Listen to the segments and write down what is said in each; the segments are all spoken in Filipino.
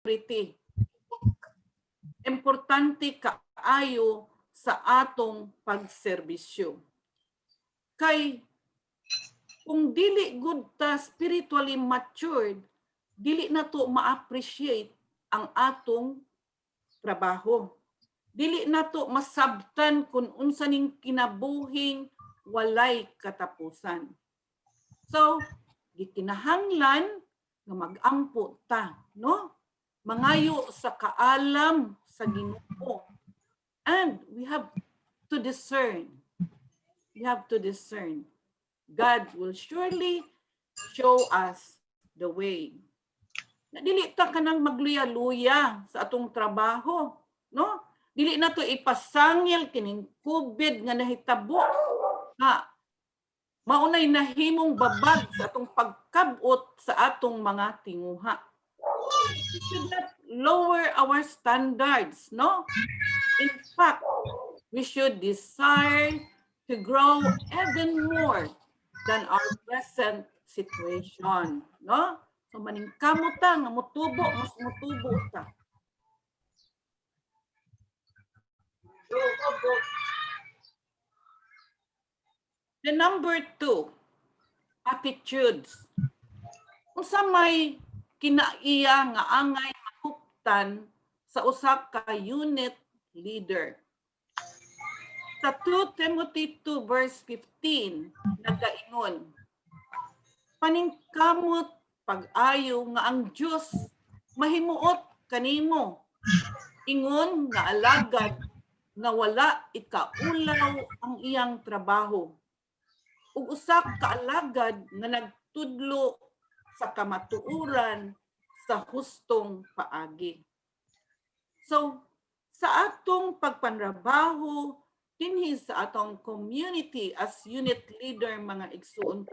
priority. Importante kaayo sa atong pagserbisyo. Kay kung dili good ta spiritually matured, dili na to ma-appreciate ang atong trabaho. Dili na to masabtan kung unsa ning kinabuhing walay katapusan. So, gikinahanglan nga mag-ampo ta, no? Mangayo sa kaalam sa Ginoo. And we have to discern. We have to discern. God will surely show us the way. Dili ta kanang magluya-luya sa atong trabaho, no? Dili na to ipasangil kining COVID nga nahitabo. Ha, maunay nahimong babag sa atong pagkabot sa atong mga tinguha. We should not lower our standards, no? In fact, we should desire to grow even more than our present situation, no? So maningkamot ta nga mutubo, mas mutubo ta. The number 2, attitudes. Unsa may kinaiya nga angay mahuptan sa usa ka unit leader. Sa 2 Timothy 2 verse 15 nagaingon, paningkamot pag-ayo nga ang Dios mahimuot kanimo, ingon nga alagad nga wala ikaulaw ang iyang trabaho. Ug usa ka alagad nga nagtudlo sa kamatuoran sa hustong paagi. So, sa atong pagpanrabaho dinhi sa atong community as unit leader mga igsoon,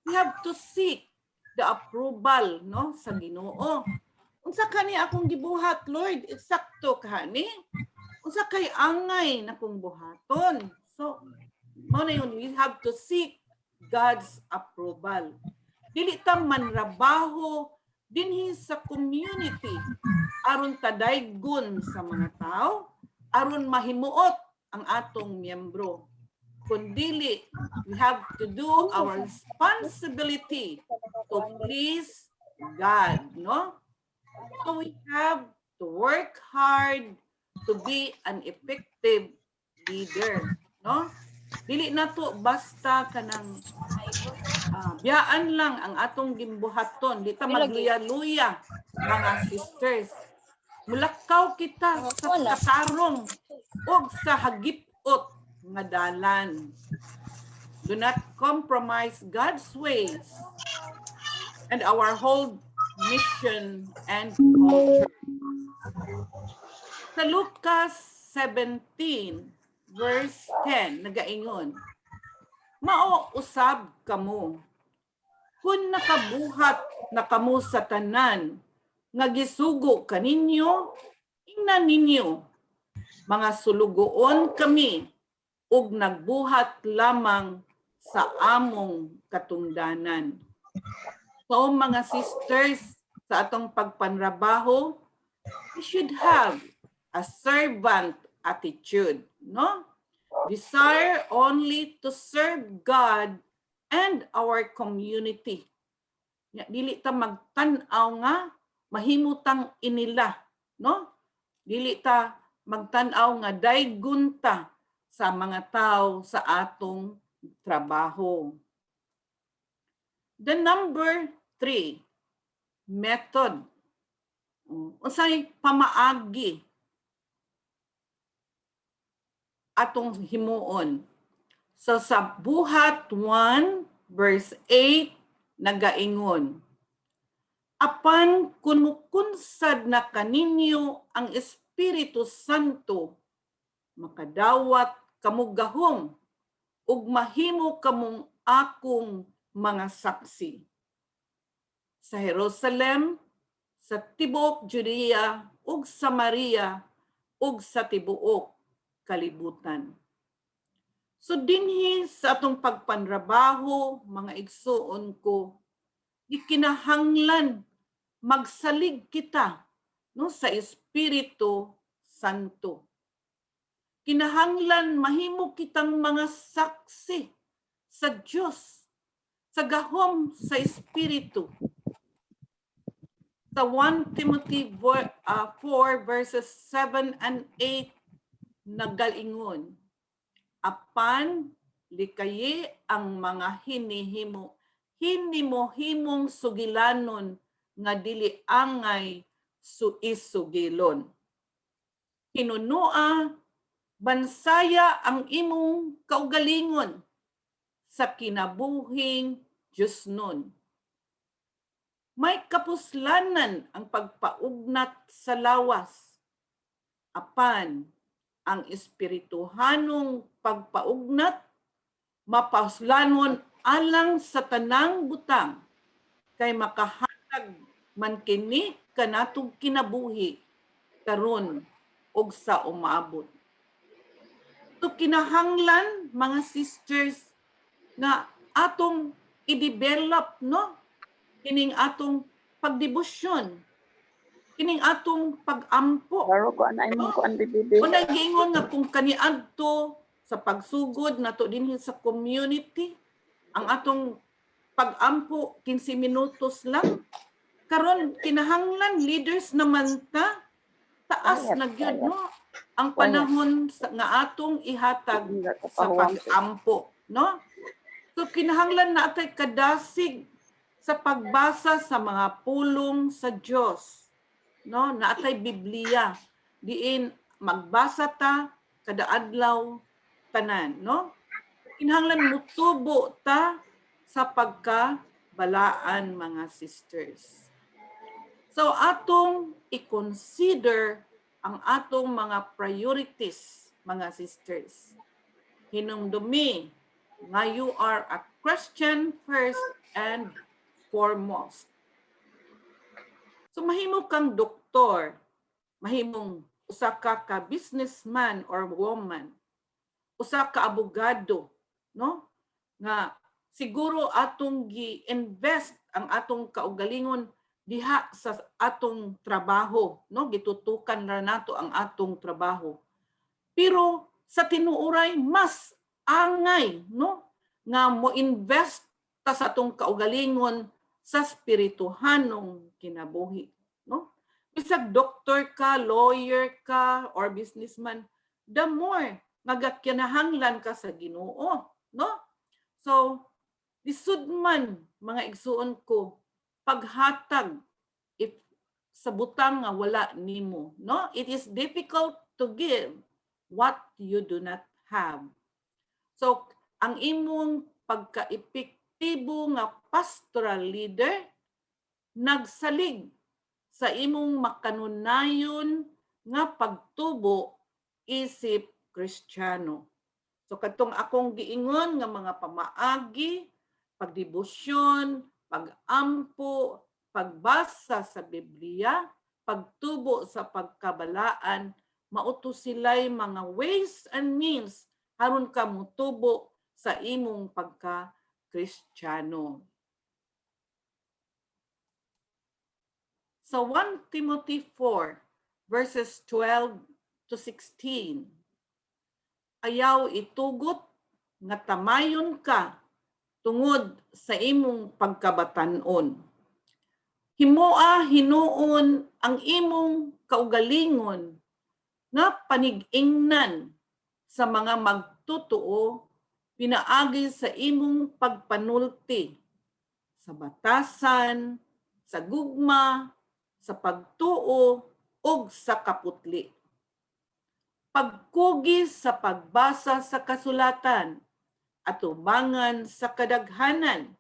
we have to seek the approval, no, sa Ginoo. Unsa kani akong gibuhat, Lord? Eksakto kani? Unsa kay angay na kong buhaton? So, mo na yun, we have to seek God's approval. Dili ta manrabaho dinhi sa community aron tadaygon sa mga tao, aron mahimuot ang atong miyembro. Kundili, we have to do our responsibility to please God, no? So we have to work hard to be an effective leader, no? Dili na to basta kanang biyaan lang ang atong gimbuhaton. Di ta magluya-luya, mga sisters. Mulakaw kita sa katarong o sa hagipot nga dalan. Do not compromise God's ways and our whole mission and culture. Sa Lucas 17 verse 10 nagaingon, mao usab kamo kun nakabuhat na kamo sa tanan nga gisugo kaninyo, ingnan ninyo mga sulugoon kami ug nagbuhat lamang sa among katungdanan. So mga sisters, sa atong pagpanrabaho, we should have a servant attitude, no? Desire only to serve God and our community. Dili ta magtan-aw nga mahimutang inila, no? Dili ta magtan-aw nga daygon ta sa mga tao sa atong trabaho. The number 3, method. Unsay pamaagi atong himuon. So sa buhat 1 verse 8 nagaingon, apan kumukunsad na kaninyo ang Espiritu Santo, makadawat kamo gahom ug mahimo kamong akong mga saksi sa Jerusalem, sa tibuok Judea ug Samaria ug sa tibuok kalibutan. So dinhi sa atong pagpanrabaho, mga igsuon ko, ikinahanglan magsalig kita no, sa Espiritu Santo. Kinahanglan mahimo kitang mga saksi sa Diyos, sa gahom sa Espiritu. Sa 1 Timothy 4 verses 7 and 8 nagalingon, apan likayi ang mga hinimo-himong sugilanon nga dili angay suisugilon. Hinunua, bansaya ang imong kaugalingon sa kinabuhing Diosnon. May kapuslanan ang pagpaugnat sa lawas. Apan, ang espirituhanong pagpaugnat, mapaslanon alang sa tanang butang, kay makahatag man kini kanatong kinabuhi, karon og sa umaabot. So kinahanglan, mga sisters, nga atong i-develop, no? Kining atong pagdebosyon, kining atong pag-ampo. Baro ko anay mo ko ang bibibi. O nag-ingon nga kung kaniadto sa pagsugod nato dinhi sa community, ang atong pag-ampo 15 minutos lang. Karon kinahanglan leaders naman taas na gyud, no? Ang panahon nga atong ihatag sa pag-ampo, no? So kinahanglan natay kadasig sa pagbasa sa mga pulong sa Dios, no? Naatay Biblia diin magbasa ta kada adlaw tanan, no? Kinahanglan mutubo ta sa pagkabalaan, mga sisters. So atong i-consider ang atong mga priorities, mga sisters. Hinumdumi nga you are a Christian first and foremost. So mahimo kang doktor, mahimong usa ka businessman or woman, usa ka abogado, no? Nga siguro atong gi-invest ang atong kaugalingon diha sa atong trabaho, no? Gitutukan ra nato ang atong trabaho. Pero sa tinuoray mas angay, no? Nga mo invest ta sa atong kaugalingon sa spirituhanong kinabuhi, no? Bisag doktor ka, lawyer ka, or businessman, the more nagakinahanglan ka sa Ginoo, no? So, lisud man, mga igsuon ko, paghatag if sa butang nga wala nimo, no? It is difficult to give what you do not have. So, ang imong pagka-epektibo nga pastoral leader nagsalig sa imong makanunayon nga pagtubo isip Kristiyano. So katong akong giingon nga mga pamaagi, pagdebosyon, pag-ampo, pagbasa sa Biblia, pagtubo sa pagkabalaan, mauto sila'y mga ways and means aron ka mutubo sa imong pagka-Kristiyano. Sa 1 Timothy 4 verses 12 to 16, ayaw itugot nga tamayon ka tungod sa imong pagkabatan-on. Himoa hinuon ang imong kaugalingon nga panig-ingnan sa mga magtutuo pinaagi sa imong pagpanulti sa batasan, sa gugma, sa pagtuo ug sa kaputli. Pagkugi sa pagbasa sa kasulatan at ubangan sa kadaghanan,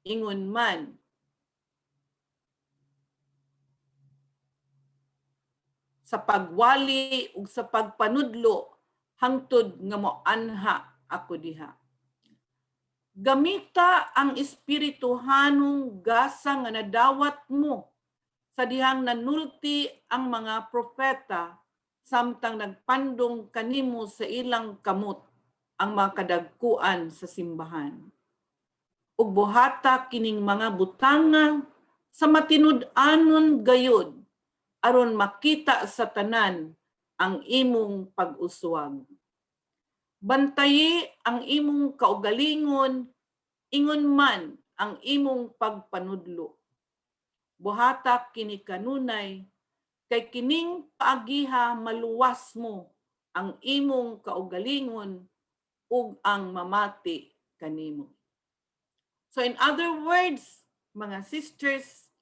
ingon man sa pagwali ug sa pagpanudlo hangtod nga moanha ako diha. Gamita ang espirituhanong gasa nga nadawat mo sa dihang nanulti ang mga propeta samtang nagpandong kanimo sa ilang kamot ang mga kadagkuan sa simbahan. Ug buhata kining mga butanga sa matinud-anon gayud aron makita sa tanan ang imong pag-uswag. Bantayi ang imong kaugalingon, ingon man ang imong pagpanudlo. Buhata kini kanunay, kay kining paagiha maluwas mo ang imong kaugalingon ug ang mamati kanimo. So in other words, mga sisters,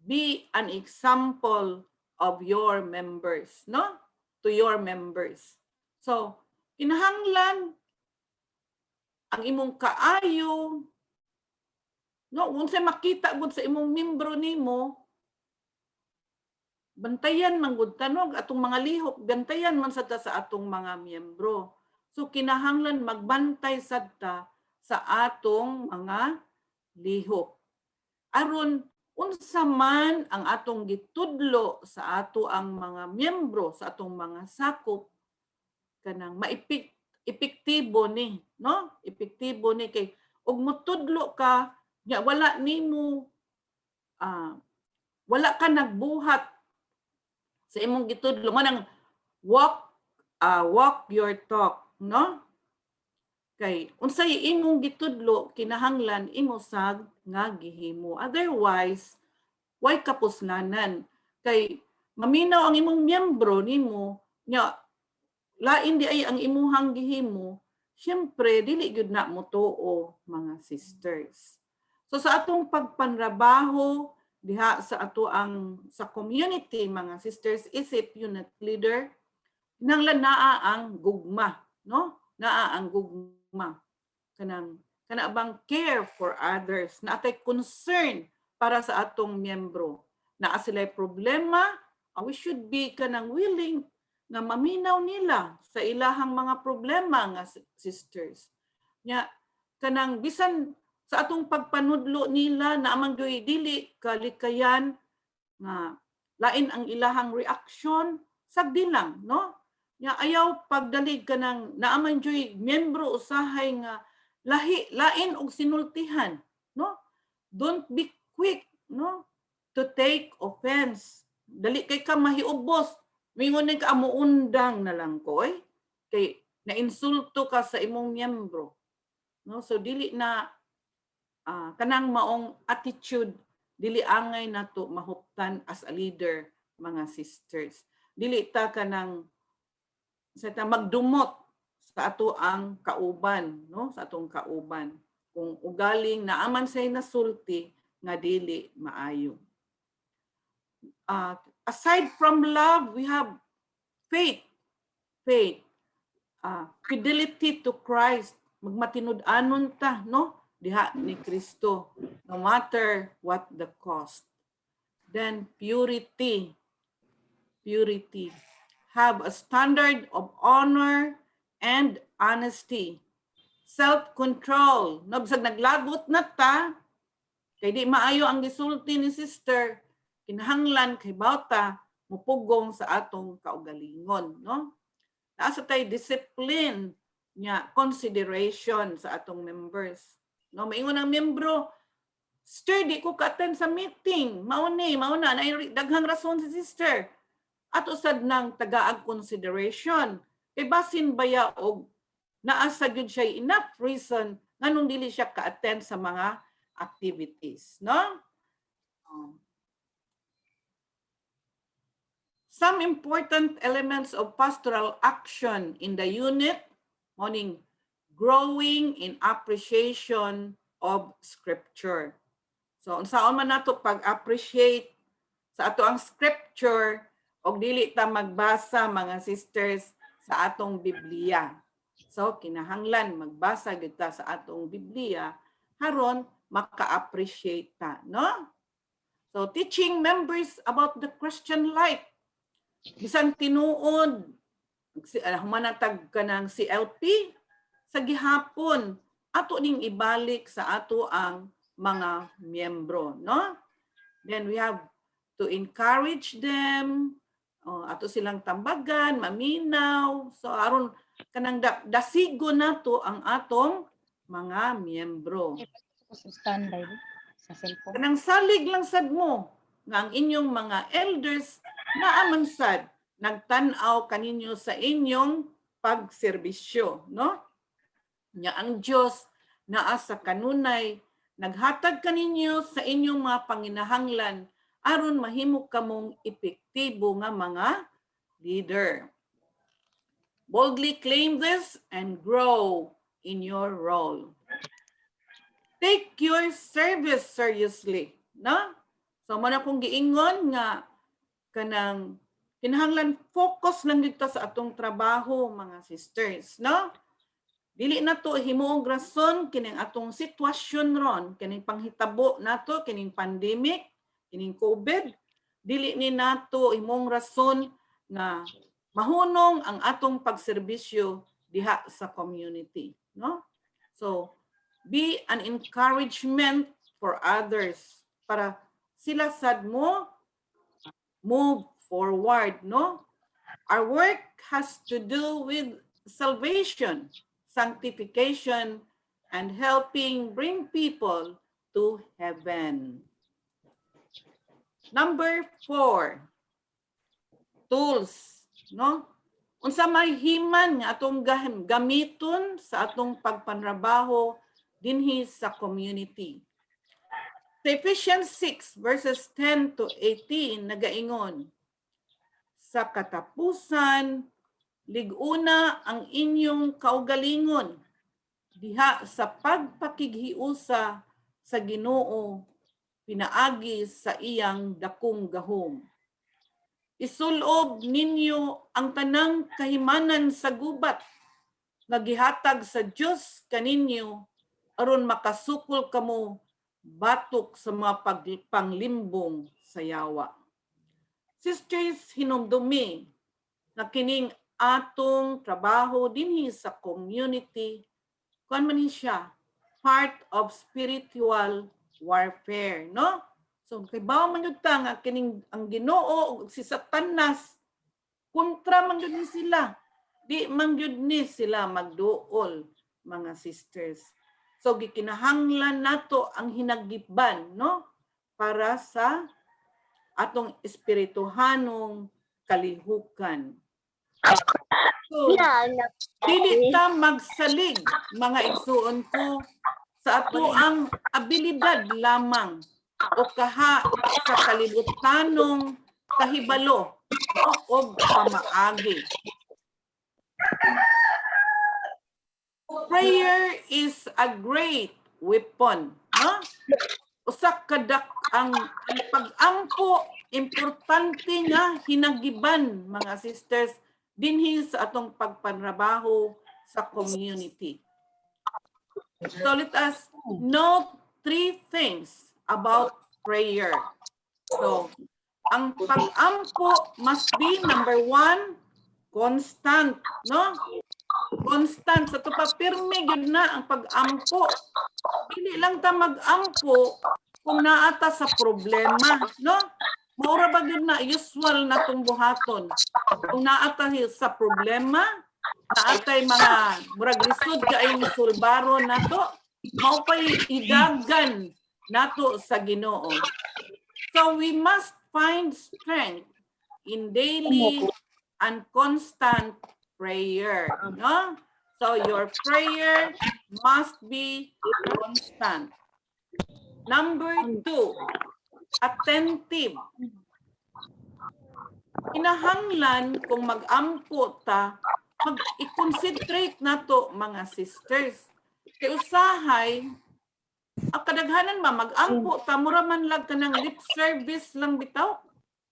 be an example of your members, no? To your members. So, kinahanglan ang imong kaayo, no? Unsay makita gud sa imong membro nimo, bantayan man gud tanog atong mga lihok, bantayan man sad ta sa atong mga miyembro. So kinahanglan magbantay sad ta sa atong mga lihok. Aron unsa man ang atong gitudlo sa ato ang mga miyembro, sa atong mga sakop, kanang epektibo ni, no? Epektibo ni kay ug motudlo ka nya wala nimo wala ka nagbuhat sa imong gitudlo manang walk your talk, no? Kay unsay imong gitudlo kinahanglan imo sad nga gihimo. Otherwise, way kapuslanan. Kay maminaw ang imong miyembro nimo nya lain di ay ang imuhang gihimo, syempre dili gyud na motuo mga sisters. So sa atong pagpanrabaho diha sa ato ang sa community mga sisters, isip unit leader, kinahanglan naa ang gugma, no? Naa ang gugma. Kana bang care for others, na atay concern para sa atong miyembro. Naa sila'y problema, we should be kanang willing nga maminaw nila sa ilahang mga problema nga sisters. Nya kanang bisan sa atong pagpanudlo nila na amang dili kalikayan nga lain ang ilahang reaction, sagdi lang, no? Nya ayaw pagdalig ka ng naaman joy miyembro usahay nga lain og sinultihan, no? Don't be quick, no, to take offense. Dali kay ka mahiubos, mingon ka amuundang na lang ko kay nainsulto ka sa imong miyembro, no? So dili na kanang maong attitude, dili angay nato mahuptan as a leader mga sisters. Dili ta kanang sa magdumot sa ato ang kauban, no? Sa atong kauban. Kung ugaling naaman say nasulti nga dili maayo. Aside from love, we have faith. Faith. Fidelity to Christ. Magmatinud-anon ta, no? Diha ni Kristo, no matter what the cost. Then purity. Purity. Have a standard of honor and honesty. Self-control. Nabsag naglagot na ta, kay di maayo ang gisulti ni sister, kinahanglan kay bawta mupugong sa atong kaugalingon, no? Naasa tay discipline nya consideration sa atong members. No, maingon ang membro, sister, di ko ka-attend sa meeting. Mauna na daghang rason si sister. At usad ng tagaag consideration. Kay basin baya og naasa gyud siya enough reason nganong dili siya ka-attend sa mga activities, no? Some important elements of pastoral action in the unit, morning, growing in appreciation of scripture. So unsaon man nato pag-appreciate sa ato ang scripture og dili ta magbasa mga sisters sa atong Biblia. So kinahanglan magbasa gyud ta sa atong Biblia haron maka-appreciate ta, no? So teaching members about the Christian life. Bisan tinuod humanatag ka ng CLP sa gihapon ato ning ibalik sa ato ang mga miyembro, no? Then we have to encourage them, ato silang tambagan, maminaw, so aron kanang dasigo nato ang atong mga miyembro. Standby sa cellphone. Kanang salig lang sad mo nga ang inyong mga elders naaman sad nagtan-aw kaninyo sa inyong pagserbisyo, no? Nya ang Dios naa sa kanunay naghatag kaninyo sa inyong mga panginahanglan aron mahimo kamong epektibo nga mga leader. Boldly claim this and grow in your role. Take your service seriously, no? So mo na kong giingon nga kanang kinahanglan focus lang dito sa atong trabaho, mga sisters, no? Dili na to himuong rason kining atong sitwasyon ron, kining panghitabo nato, kining pandemic, kining COVID, dili ni nato himuong rason nga mahunong ang atong pagserbisyo diha sa community, no? So, be an encouragement for others para sila sad mo move forward, no? Our work has to do with salvation, sanctification, and helping bring people to heaven. Number 4, tools, no? Unsa may himan nga atong gamiton sa atong pagpanrabaho dinhi sa community. Sa Ephesians 6 verses 10 to 18 nagaingon, sa katapusan liguna ang inyong kaugalingon diha sa pagpakighiusa sa Ginoo pinaagi sa iyang dakong gahom. Isulob ninyo ang tanang kahimanan sa gubat nga gihatag sa Dios kaninyo aron makasukol kamo batok sa mga panglimbong sa yawa. Sisters, hinumdumi na kining atong trabaho dinhi sa community, kuan man siya, part of spiritual warfare, no? So kay bawo man jud ta nga kining ang Ginoo ug si Satanas kontra man jud ni sila. Di man jud ni sila magduol, mga sisters. So gikinahanglan nato ang hinagiban, no? Para sa atong espirituhanong kalihukan. So, dili ta magsalig, mga igsuon ko, sa ato ang abilidad lamang o kaha sa kalibutanong kahibalo o pamaagi. Prayer is a great weapon, no? Usak kadak ang pag-ampo importante nga hinagiban, mga sisters, dinhi sa atong pagpanrabaho sa community. So let us know 3 things about prayer. So, ang pag-ampo must be number 1, constant, no? Constant, sa tupapirme gyud na ang pag-ampo. Dili lang ta mag-ampo kung naata sa problema, no? Maura ba gyud na usual na tong buhaton. Kung naata sa problema, naatay mga murag lisod kaayong sulbaro nato, mao pay idagan nato sa Ginoo. So we must find strength in daily and constant prayer, no? So your prayer must be constant. Number 2, attentive. Kinahanglan kung mag-ampo ta, mag-i-concentrate nato, mga sisters. Kay usahay, ang kadaghanan mag-ampo ta, mura man lag ka ng lip service lang bitaw.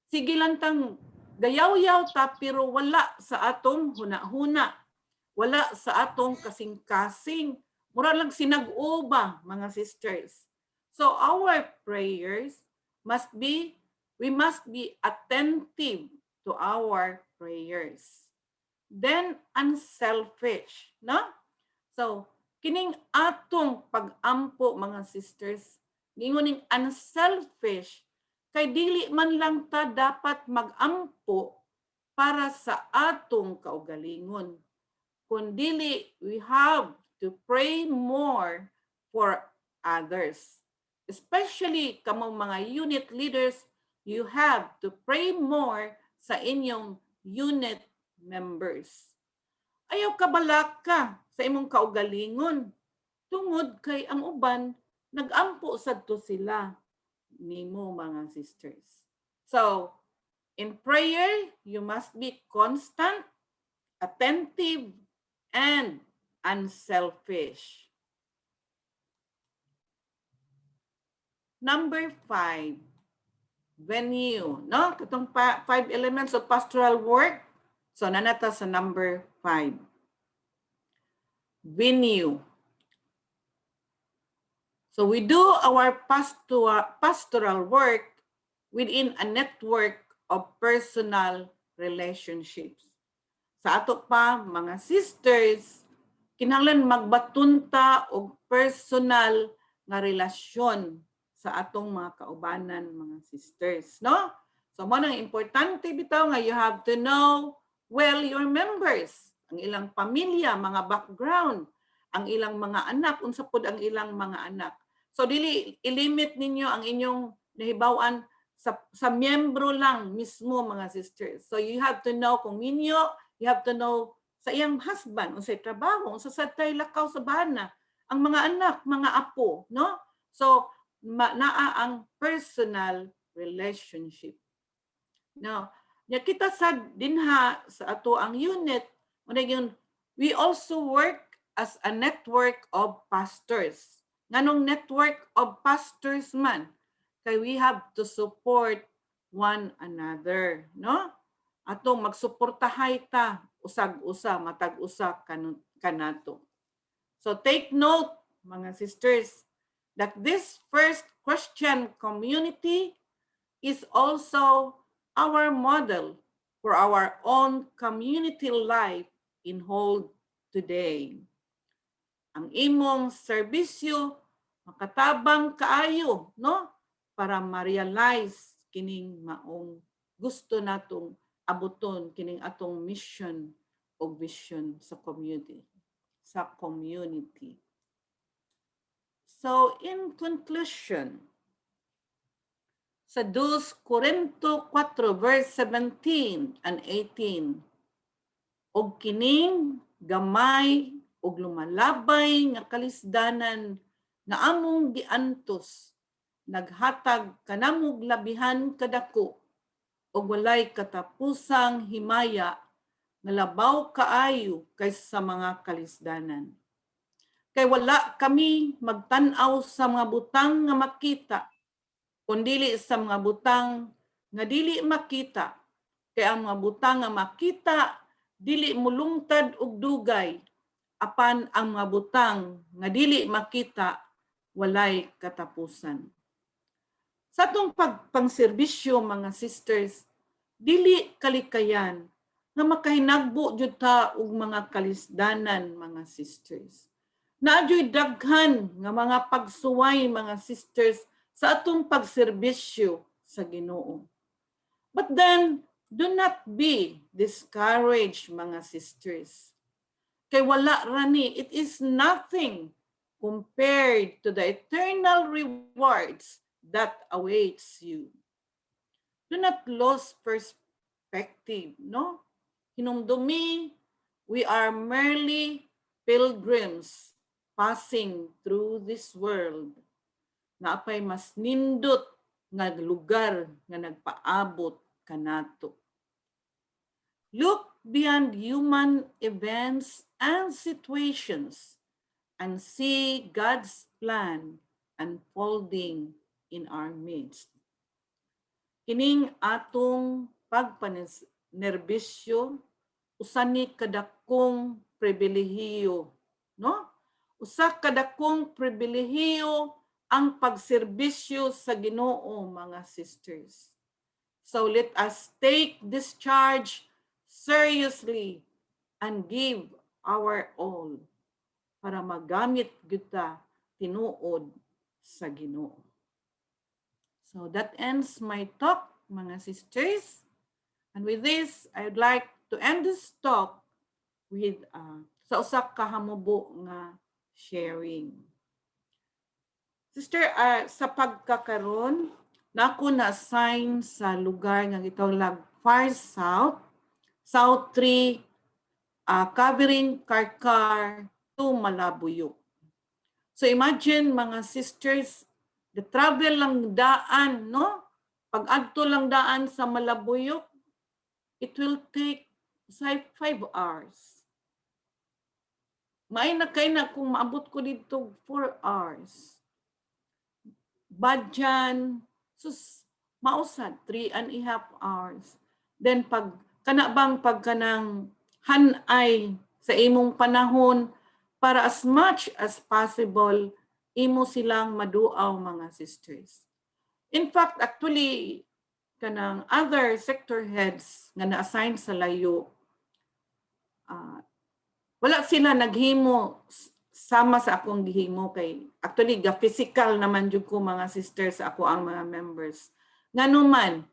Sige lang tang gayaw-yaw ta, pero wala sa atong huna-huna. Wala sa atong kasing-kasing. Mura lang sinag-uba, mga sisters. So our prayers we must be attentive to our prayers. Then unselfish, no? So kining atong pag-ampo, mga sisters, gingoning unselfish, kay dili man lang ta dapat mag-ampo para sa atong kaugalingon. Kundili we have to pray more for others. Especially kamong mga unit leaders, you have to pray more sa inyong unit members. Ayaw kabalak ka sa imong kaugalingon tungod kay ang uban nagampo sadto sila nimo mga sisters. So, in prayer, you must be constant, attentive, and unselfish. Number 5, venue. No? Itong 5 elements of pastoral work. So, nanata sa number 5. Venue. So, we do our pastoral work within a network of personal relationships. Sa ato pa, mga sisters, kinahanglan magbatunta og personal nga relasyon sa atong mga kaubanan, mga sisters, no? So mo nang importante bitaw nga you have to know well your members, ang ilang pamilya, mga background, ang ilang mga anak, unsa pod ang ilang mga anak. So dili ilimit ninyo ang inyong nahibaw-an sa miyembro lang mismo, mga sisters. So you have to know kung ninyo, you have to know sa iyang husband, unsay trabaho, unsa sad tay lakaw sa bana, ang mga anak, mga apo, no? So naa ang personal relationship. Now, kita sad dinha sa ato ang unit, we also work as a network of pastors. Nganong network of pastors man? Kay we have to support one another, no? Atong magsuportahay ta usag-usa, matag-usa kanato. So take note, mga sisters, that this first Christian community is also our model for our own community life in whole today. Ang imong serbisyo makatabang kaayo, no? Para ma-realize kining maong gusto natong abuton, kining atong mission o vision sa community. So in conclusion, sa 2 Corinto 4 verse 17 and 18, og kining gamay og lumalabay nga kalisdanan nga among giantos naghatag kanamog labihan kadako og walay katapusang himaya nga labaw kaayo kaysa sa mga kalisdanan. Kay wala kami magtan-aw sa mga butang nga makita, kundili sa mga butang nga dili makita. Kay ang mga butang nga makita dili mulungtad og dugay, apan ang mga butang nga dili makita walay katapusan. Sa atong pagpangserbisyo, mga sisters, dili kalikayan nga makahinagbo jud ta og mga kalisdanan, mga sisters. Naadyo'y daghan nga mga pagsuway, mga sisters, sa atong pagserbisyo sa Ginoo. But then, do not be discouraged, mga sisters. Kay wala rani, it is nothing compared to the eternal rewards that awaits you. Do not lose perspective, no? Hinumdumi, we are merely pilgrims passing through this world. Naapay mas nindot nga lugar nga nagpaabot kanato. Look beyond human events and situations and see God's plan unfolding in our midst. Kining atong pagpanerbisyo, usani kadakong pribilehiyo, no? Usa kadakong pribilehiyo ang pagserbisyo sa Ginoo, mga sisters. So let us take this charge seriously and give our all para magamit kita tinuod sa Ginoo. So that ends my talk, mga sisters. And with this, I would like to end this talk with sa usa ka hamubo nga sharing. Sister, sa pagkakaroon, na ako na-assign sa lugar nga gitawag far south, South 3, covering Karkar to Malabuyok. So imagine mga sisters, the travel lang daan, no? Pag adto lang daan sa Malabuyok, it will take 5 hours. May na kay na kung maabot ko dito 4 hours. Badyan, sus, mausad, 3.5 hours. Then pag kanabang pagkanang hanay sa imong panahon, para as much as possible, imo silang maduaw mga sisters. In fact, actually, kanang other sector heads nga na-assign sa layo, wala sila naghimo sama sa akong gihimo kay actually ga physical naman jud ko mga sisters sa ako ang mga members. Nganuman,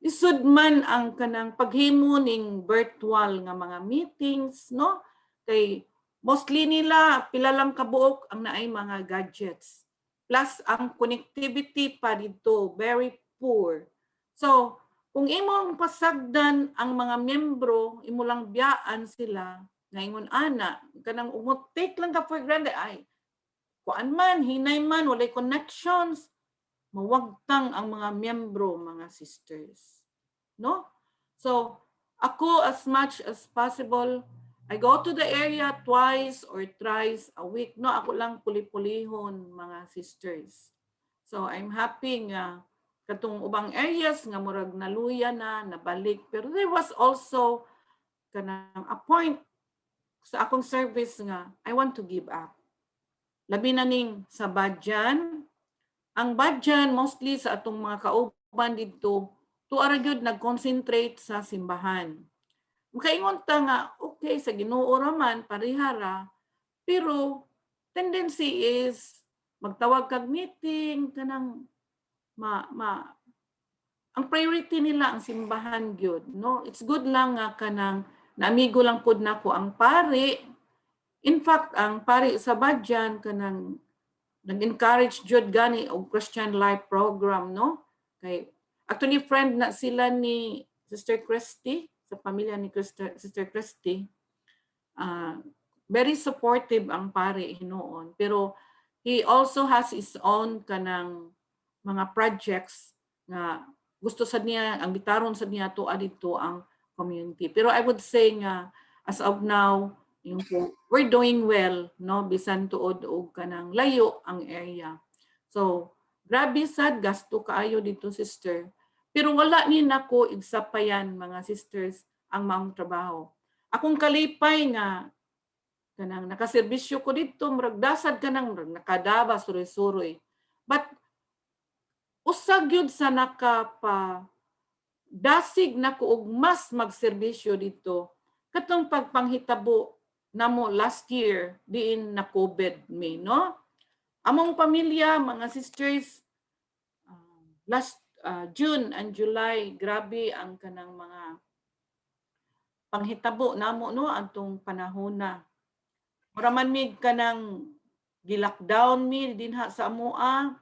isud man ang kanang paghimo ning virtual nga mga meetings, no? Kay mostly nila pila lang kabuok ang naay mga gadgets. Plus ang connectivity pa dito very poor. So, kung imong pasagdan ang mga miyembro, imo lang biyaan sila, ngayon ana, kanang take lang ka for granted, ay, kuan man, hinay man, walay connections, mawagtang ang mga miyembro, mga sisters. No? So, ako as much as possible, I go to the area twice or thrice a week. No, ako lang puli-pulihon, mga sisters. So, I'm happy nga katong ubang areas nga murag naluya na, nabalik. Pero there was also kanang a point sa akong service nga, I want to give up. Labi na ning sa Badyan. Ang Badyan, mostly sa atong mga kauban dito, tuara gyud nag-concentrate sa simbahan. Makaingon ta nga, okay, sa Ginoo raman, parihara, pero tendency is magtawag kag meeting, kanang ang priority nila ang simbahan gyud, no? It's good lang nga kanang naamigo lang pud nako ang pari. In fact, ang pari sa Badyan kanang nag-encourage jud gani og Christian Life program, no? Kay actually friend na sila ni Sister Christy, sa pamilya ni Sister Christy. Very supportive ang pari hinoon, pero he also has his own kanang mga projects na gusto sa niya, ang gitaron sa niya to adito ang community. Pero I would say nga as of now, yung we're doing well, no, bisan tuod og kanang layo ang area. So, grabe sad gasto kaayo dito, sister. Pero wala ni nako igsapayan mga sisters ang maong trabaho. Akong kalipay nga kanang nakaserbisyo ko dito, murag dasad kanang murag nakadaba suroy-suroy. But usag yun sa nakapa dasig nako og mas magserbisyo dito katong pagpanghitabo namo last year diin na COVID me, no? Among pamilya, mga sisters, last June and July, grabe ang kanang mga panghitabo namo, no, antong panahon na. Muraman mig kanang gi-lockdown mi dinha sa amoa.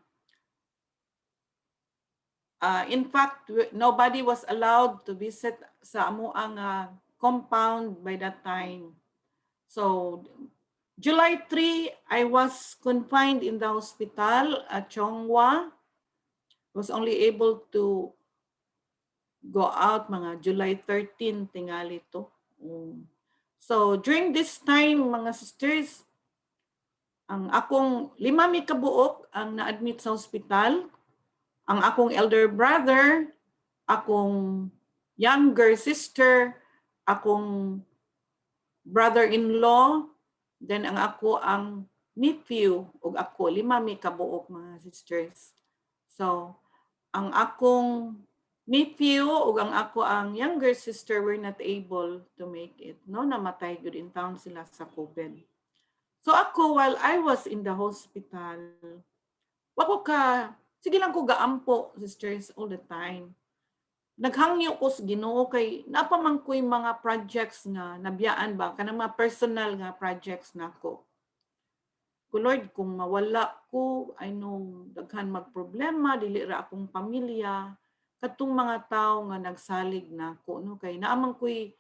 In fact, nobody was allowed to visit sa amoa nga compound by that time. So, July 3, I was confined in the hospital at Chongwa. Was only able to go out mga July 13 tingali to. So, during this time, mga sisters, ang akong 5 mi kabuok ang na-admit sa hospital. Ang akong elder brother, akong younger sister, akong brother-in-law, then ang ako ang nephew, ug ako 5 mi kabuok mga sisters. So, ang akong nephew ug ang ako ang younger sister were not able to make it, no, namatay gyud in town sila sa COVID. So ako, while I was in the hospital, sige lang ko gaampo, sisters, all the time. Naghangyo ko sa Ginoo kay napaman ko'y mga projects nga nabiyaan ba, kanang mga personal nga projects nako. Ko Lord, kung mawala ko, I know daghan magproblema, dili ra akong pamilya, katong mga tao nga nagsalig na ko no kay naamang ko'y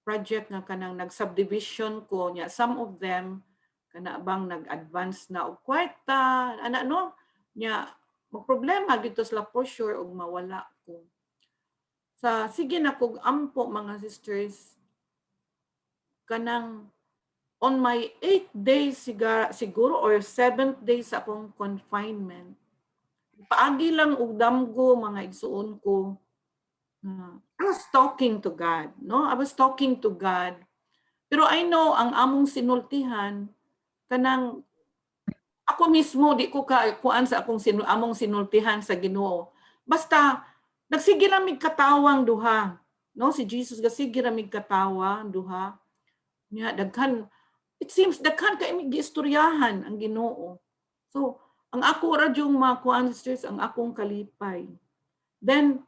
project nga kanang nag-subdivision ko nya, some of them kana bang nag-advance na og kwarta ana no nya mo problema dito sila for sure og mawala ko sa sige na kog ampo mga sisters kanang on my 8th day siguro or 7th day sa akong confinement paagi lang og damgo mga igsuon ko I was talking to God no I was talking to God pero I know ang among sinultihan kanang ako mismo di ko kuan sa among sinultihan sa Ginoo basta nagsige ra mig katawang duha no si Jesus gasige ra mig katawa duha nya daghan it seems daghan kay mig giistoryahan ang Ginoo so ang ako ra yung mga kuan sisters ang akong kalipay then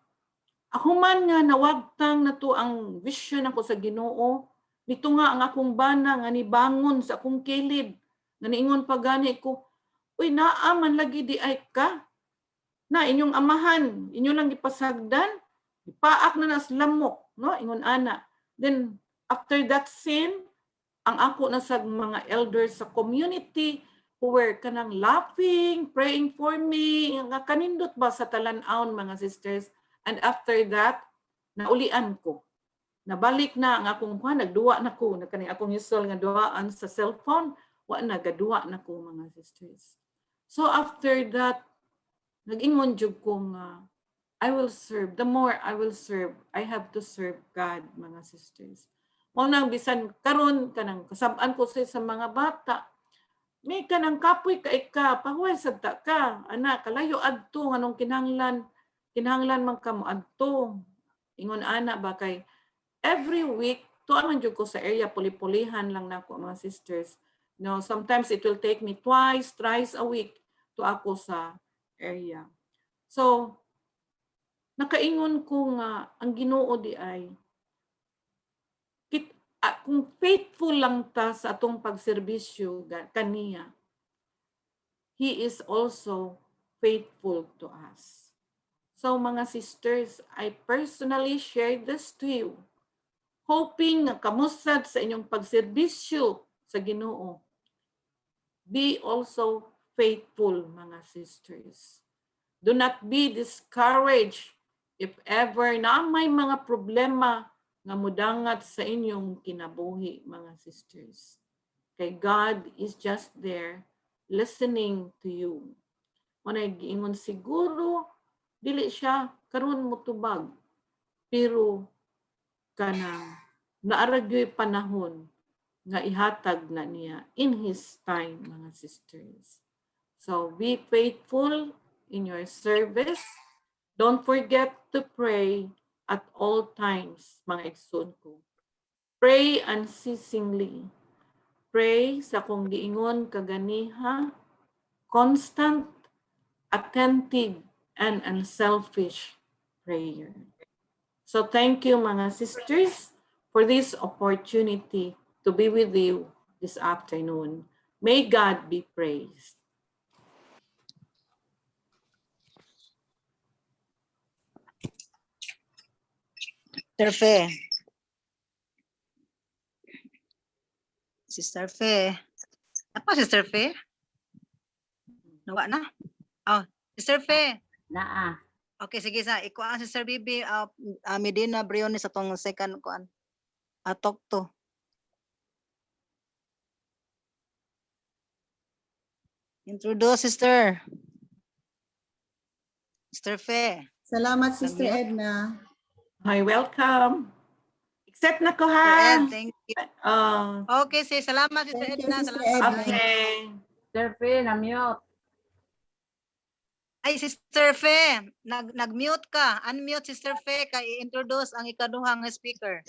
ako man nga nawagtang nato ang vision ako sa Ginoo nito nga ang akong bana nga nibangon sa akong kilid nga niingon pa gani ko uy naa man lagi di ay ka na inyong amahan inyo lang gipasagdan ipaak na nas lamok no ingon ana then after that scene ang ako na sa mga elders sa community who were kanang laughing praying for me nga kanindot ba sa talan-aon mga sisters and after that naulian ko nabalik na ang akong nagduwa na ko na kani akong usual nga duwaan sa cellphone wa na gaduwa na ko mga sisters so after that nag-ingon jud ko nga I will serve the more I will serve I have to serve God mga sisters mo nang bisan karon kanang kasab-an ko sa mga bata may kanang kapoy ka ika pahuway sadta ka ana kalayo adto nganong kinahanglan man ka mo adto ingon ana ba kay every week to man jud ko sa area puli-pulihan lang nako mga sisters no sometimes it will take me thrice a week to ako sa area so nakaingon ko nga ang Ginoo di ay kung faithful lang ta sa atong pagserbisyo kaniya He is also faithful to us so mga sisters I personally share this to you hoping nga kamusad sa inyong pagserbisyo sa Ginoo be also faithful mga sisters do not be discouraged if ever na may mga problema nga mudangat sa inyong kinabuhi mga sisters kay God is just there listening to you manay giingon siguro dili siya karon motubag pero kanang naara gyud panahon nga ihatag na niya in His time mga sisters so be faithful in your service don't forget to pray at all times mga igsoon ko pray unceasingly pray sa kung giingon kaganiha constant attentive and unselfish prayer so thank you mga sisters for this opportunity to be with you this afternoon may God be praised. Sister Fe. Sister Fe. Apa Sister Fe? Nawa na? Oh, Sister Fe. Naa. Okay, sige sa ikuan Sister Bibi Medina Briones atong second kuan. Atok to. Introduce Sister. Sister Fe. Salamat, Sister Nag-mute? Edna. Hi, welcome. Accept na ko Sister ha. Ed, thank you. Uh, Okay, sige, salamat Sister Thank you, Edna. Sister Salamat. Edna. okay. Sir Fe, na-mute. Ay, Sister Fe, nag-mute ka. Unmute Sister Fe kay i-introduce ang ikaduhang speaker.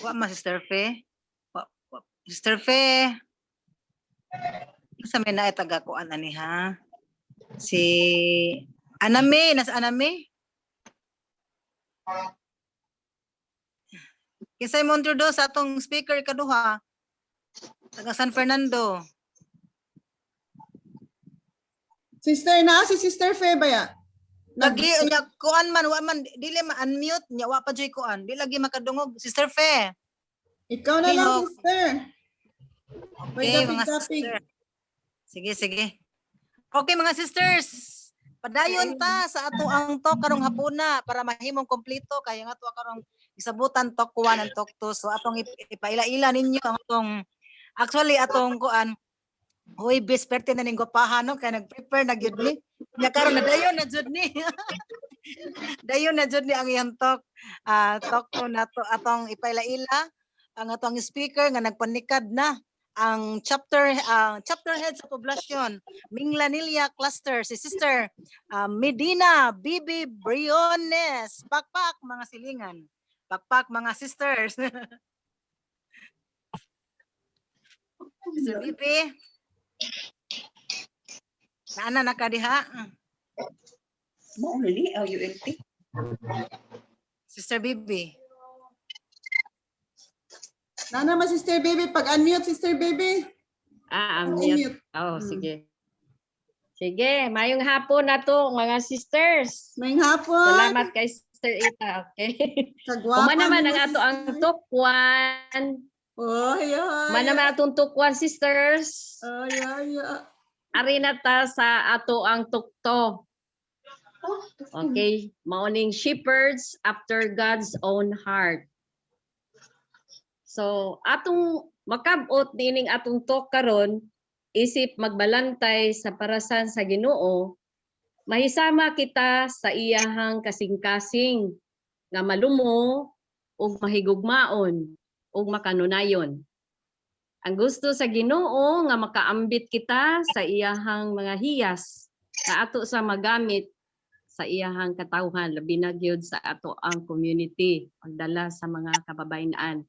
Wa ma Sister Fe. Sister Fe. Sa may na taga ko ani ha. Si Aname, nas Aname. Kisay mo introduce sa atong speaker kaduha. Taga San Fernando. Sister na, si Sister Fe ba ya? Lagi nya kuan man wa man dili ma unmute nya wa pa joy kuan. Di lagi makadungog Sister Fe. Ikaw na lang, Lihok. Sister. May Okay, mga dapig-dapig. sister. Sige, sige. Okay, mga sisters. Padayon ta sa ato ang talk karong hapuna para mahimong kompleto kaya nga to karong isabutan talk 1 and talk 2. So atong ipaila-ila ninyo ang atong actually atong kuan Hoy, best perte na ning gopahan no kay nag-prepare na gyud ni. Nya karon na dayon na jud ni. Dayon na jud ni ang iyang talk. Talk ko na to atong ipaila-ila ang atong speaker nga nagpanikad na ang chapter head sa poblasyon Minglanilla cluster si Sister Medina Bibi Briones. Pakpak mga silingan. Pakpak mga sisters. Sister Bibi. Naana na ka diha? Mo uli ULT. Sister Bibi. Nana ma, Sister Baby. Pag-unmute, Sister Baby. Unmute. Oh, sige. Sige, mayong hapon na to mga sisters. May hapon. Salamat kay Sister Ita. Okay. Kagwapa Uma naman niyo, ang ato ang sister. tukwan. Oy, oy. Uma naman atong tukwan sisters. Oy, oy, oy. Ari na ta sa ato ang tukto. Okay, mauning shepherds after God's own heart. So, atong makabot dining atong talk karon isip magbalantay sa parasan sa Ginoo, mahisama kita sa iyahang kasing-kasing nga malumo ug mahigugmaon ug makanunayon. Ang gusto sa Ginoo nga makaambit kita sa iyahang mga hiyas na ato sa magamit sa iyahang katawhan labi na gyud sa ato ang community pagdala sa mga kababayen-an.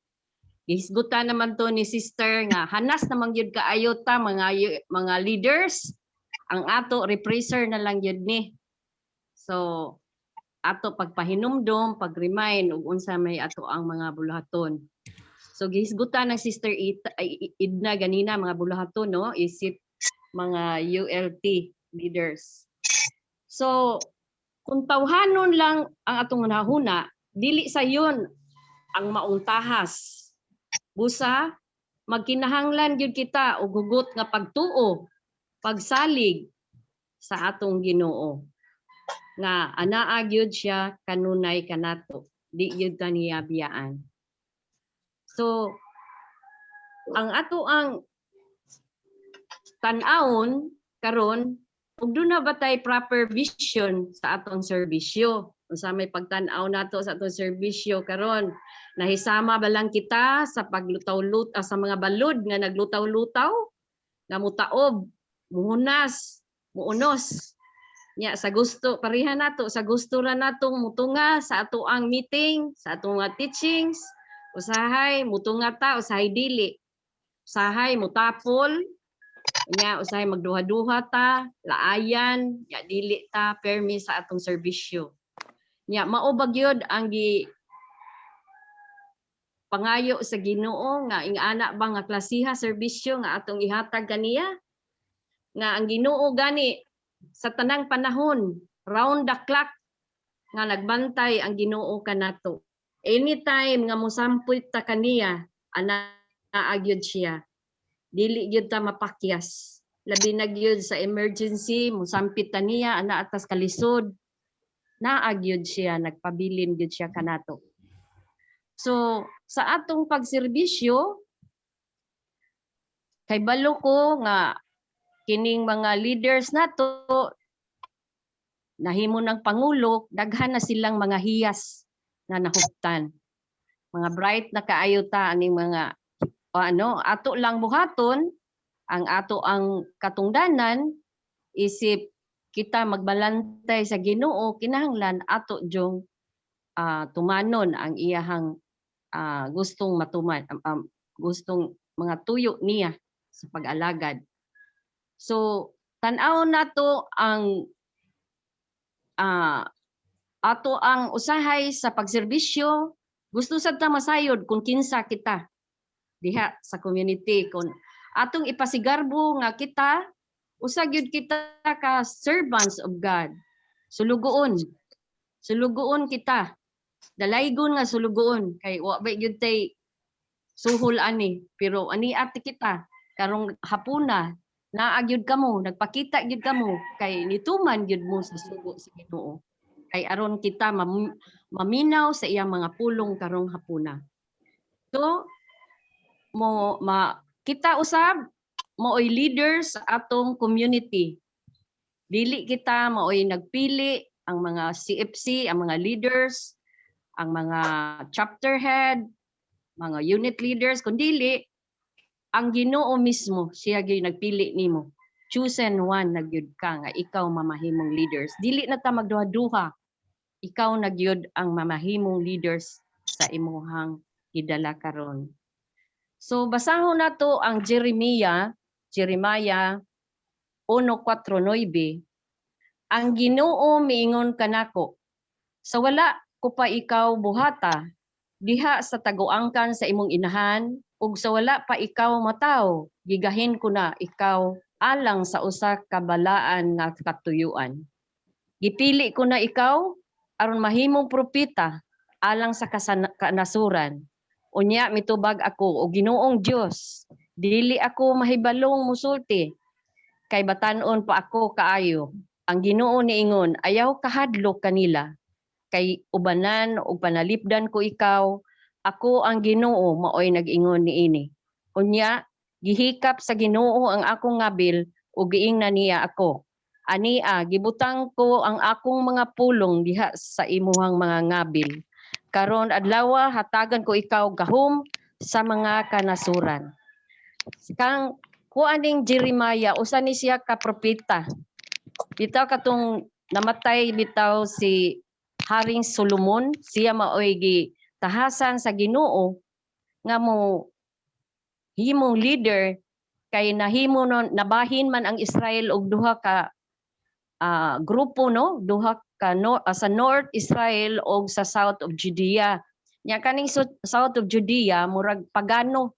Gihisgutan naman to ni sister nga hanas naman gyud kaayo ta mga leaders ang ato repraiser na lang gyud ni. So ato pagpahinumdom, pag-remind ug unsa may ato ang mga buluhaton. So gihisgutan ng sister Idna ganina mga buluhaton no isip mga ULT leaders. So kung tawhanon lang ang atong nahuna, dili sayon ang maungtahas. Busa, magkinahanglan gyud kita og hugot nga pagtuo, pagsalig sa atong Ginoo. Nga anaa gyud siya kanunay kanato, di gyud kaniya biyaan. So, ang ato ang tan-awon karon ug doon na batay proper vision sa atong serbisyo. Unsa may pagtan-aw nato sa atong serbisyo karon, nahisama ba lang kita sa paglutaw-lutaw sa mga balod nga naglutaw-lutaw, nga mutaob, muhunas, muunos. Nya sa gusto pareha nato sa gusto ra natong mutunga sa ato ang meeting, sa atong mga teachings, usahay mutunga ta, usahay dili. Usahay mutapol, nya usahay magduha-duha ta, laayan, nya dili ta permi sa atong serbisyo. Nya mao ba gyud ang pangayo sa Ginoo nga ingana ba nga klasiha serbisyo nga atong ihatag kaniya? Nga ang Ginoo gani sa tanang panahon, round the clock nga nagbantay ang Ginoo kanato. Anytime nga mosampuit ta kaniya, anaa gyud siya. Dili gyud ta mapakyas. Labi na gyud sa emergency, mosampit ta niya ana atas kalisod. Naa gyud siya, nagpabilin gyud siya kanato. So, sa atong pagserbisyo, kay balo ko nga kining mga leaders nato nahimo ng pangulo, daghan na silang mga hiyas na nahuptan. Mga bright na kaayo ta aning mga ato lang buhaton ang ato ang katungdanan isip kita magbalantay sa Ginoo kinahanglan ato jong tumanon ang iyahang gustong matuman gustong mga tuyo niya sa pag-alagad. So tan-aw nato ang ato ang usahay sa pagserbisyo, gusto sad ta masayod kung kinsa kita diha sa community, kung atong ipasigarbo nga kita Usa gyud kita ka servants of God. Sulugoon. Sulugoon kita. Dalaygon nga sulugoon kay wa ba gyud tay suhol ani, pero ani ati kita karong hapuna naagyud kamo, nagpakita gyud kamo kay nituman gyud mo sa sugo sa Ginoo. Kay aron kita maminaw sa iyang mga pulong karong hapuna. So kita usab maoy leaders sa atong community. Dili kita maoy nagpili ang mga CFC, ang mga leaders, ang mga chapter head, mga unit leaders, kundi ang Ginoo mismo siya gyud nagpili nimo. Chosen one na gyud ka nga ikaw mamahimong leaders. Dili na ta magduha-duha. Ikaw na gyud ang mamahimong leaders sa imuhang gidala karon. So basahon nato ang Jeremiah 1:4-9. Ang Ginoo miingon kanako, sa wala ko pa ikaw buhata, diha sa taguangkan sa imong inahan, ug sa wala pa ikaw mataw, gigahin ko na ikaw alang sa usa ka balaan nga katuyuan. Gipili ko na ikaw aron mahimong propeta alang sa kanasuran. Unya mitubag ako o Ginoong Dios, dili ako mahibalong musulti, kay batan-on pa ako kaayo. Ang Ginoo niingon, ayaw kahadlok kanila, kay ubanan o panalipdan ko ikaw, ako ang Ginoo maoy nag-ingon niini. Unya, gihikap sa Ginoo ang akong ngabil ug giingnan niya ako. Ania, gibutang ko ang akong mga pulong diha sa imuhang mga ngabil. Karon adlaw hatagan ko ikaw gahom sa mga kanasuran. Kang kuaning Jeremiah usa ni siya ka propeta. Bitaw katong namatay bitaw si Haring Solomon, siya maoy gitahasan sa Ginoo nga mo himong leader kay nahimo nabahin man ang Israel og duha ka grupo no, duha ka sa North Israel og sa South of Judea. Nya kaning South of Judea murag pagano,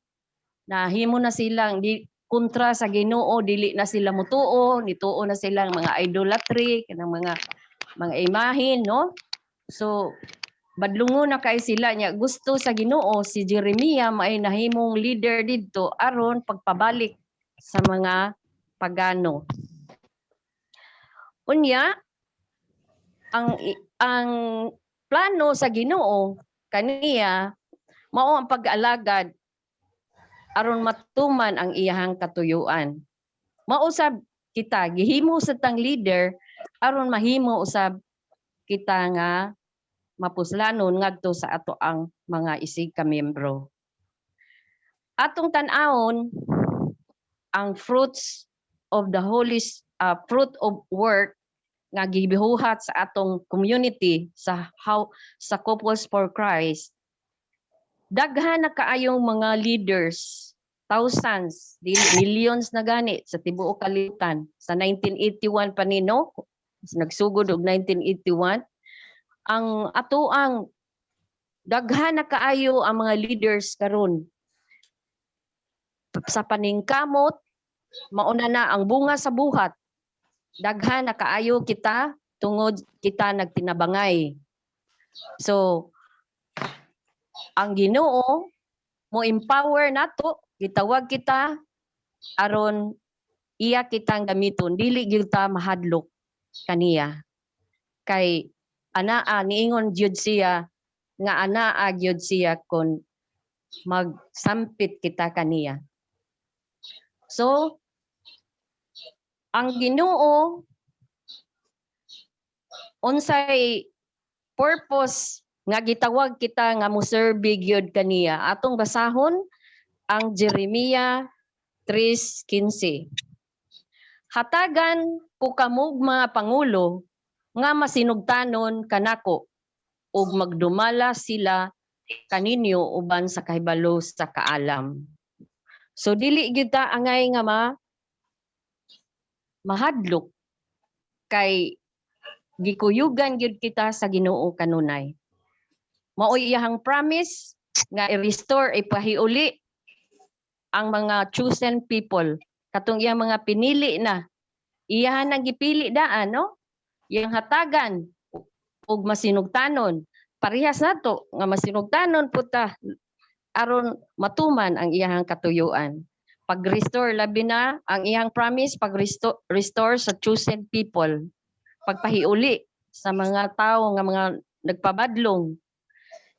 nahimo na silang kontra sa Ginoo, dili na sila mutuo, nituo na silang mga idolatry, kanang mga imahin, no? So badlungo na kay sila nya gusto sa Ginoo si Jeremiah may nahimong leader didto aron pagpabalik sa mga pagano. Unya ang plano sa Ginoo kaniya mao ang pag-alagad aron matuman ang iyahang katuyuan. Mausab kita gihimo sa tang leader aron mahimo usab kita nga mapuslanon ngadto sa ato ang mga isig ka membro. Atong tan-awon ang fruits of the fruit of work nga gibihuhat sa atong community sa Couples for Christ. Daghan na kaayong mga leaders, thousands, millions na gani sa tibuok kalibutan. Sa 1981 pa nino, nagsugod og 1981, ang atoang daghan na kaayo ang mga leaders karon. Sa paningkamot, mauna na ang bunga sa buhat. Daghan na kaayo kita tungod kita nagtinabangay. So ang Ginoo mo empower nato, gitawag kita aron iya kitang gamiton, dili gyud ta mahadlok kaniya. Kay anaa niingon gyud siya nga anaa gyud siya kon magsampit kita kaniya. So ang Ginoo unsay purpose nga gitawag kita nga moserbe gyud kaniya. Atong basahon ang Jeremiah 3:15. Hatagan ko kamog mga pangulo nga masinugtanon kanako ug magdumala sila kaninyo uban sa kahibalo sa kaalam. So dili gyud ta angay nga mahadlok kay gikuyugan gyud kita sa Ginoo kanunay. Maoy iyahang promise nga i-restore, ipahiuli ang mga chosen people, katong iyang mga pinili na iyahan ang gipili daan, no? Yang hatagan ug masinugtanon. Parehas nato nga masinugtanon puta aron matuman ang iyahang katuyuan. Pag-restore labi na ang iyang promise, pag-restore sa chosen people. Pagpahiuli sa mga tao nga mga nagpabadlong.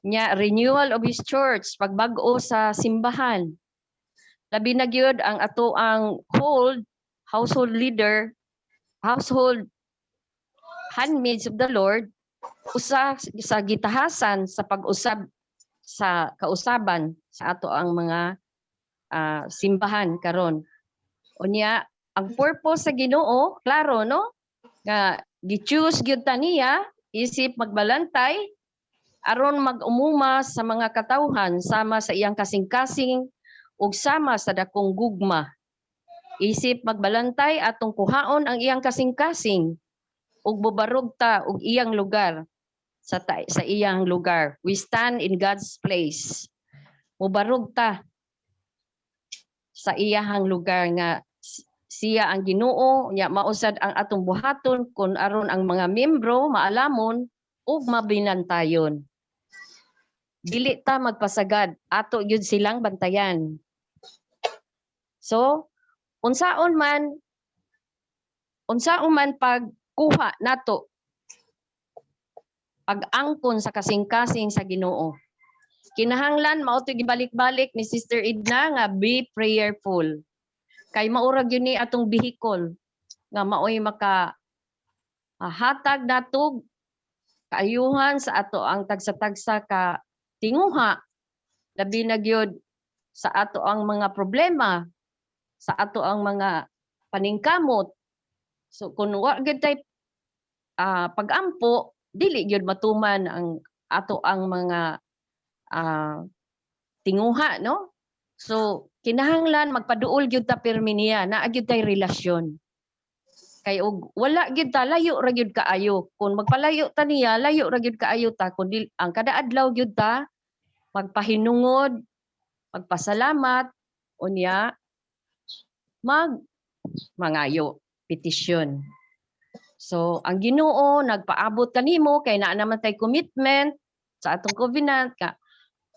Nya renewal of his church, pagbag-o sa simbahan. Labi na gyud ang ato ang household leader, household handmaids of the Lord, usa sa gitahasan sa pag-usab sa kausaban sa ato ang mga simbahan karon. Unya ang purpose sa Ginoo, klaro no? Nga gi-choose gyud ta niya isip magbalantay aron mag-umuma sa mga katawhan sama sa iyang kasing-kasing ug sama sa dakong gugma. Isip magbalantay atong kuhaon ang iyang kasing-kasing ug bubarog ta og iyang lugar sa iyang lugar. We stand in God's place. Mubarog ta sa iyahang lugar nga siya ang Ginoo, nya mausad ang atong buhaton kun aron ang mga miyembro maalamon ug mabinantayon. Dili ta magpasagad, ato gyud silang bantayan. So, unsaon man pagkuha nato pag-angkon sa kasing-kasing sa Ginoo. Kinahanglan mao to gibalik-balik ni Sister Edna nga be prayerful. Kay maurag yun ni atong vehicle nga maoy maka hatag nato kaayuhan sa ato ang tagsa-tagsa ka tinguha labi na gyud sa ato ang mga problema, sa ato ang mga paningkamot. So kung wa gyud tay pag-ampo, dili gyud matuman ang ato ang mga tinguha, no? So kinahanglan magpaduol gyud ta pirmi niya, naa gyud tay relasyon. Kay og wala gyud ta, layo ra gyud kaayo. Kung magpalayo ta niya, layo ra gyud kaayo ta. Kun ang kada adlaw gyud ta magpahinungod, magpasalamat, unya mangayo, petisyon. So ang Ginoo nagpaabot kanimo kay naa naman tay commitment sa atong covenant ka.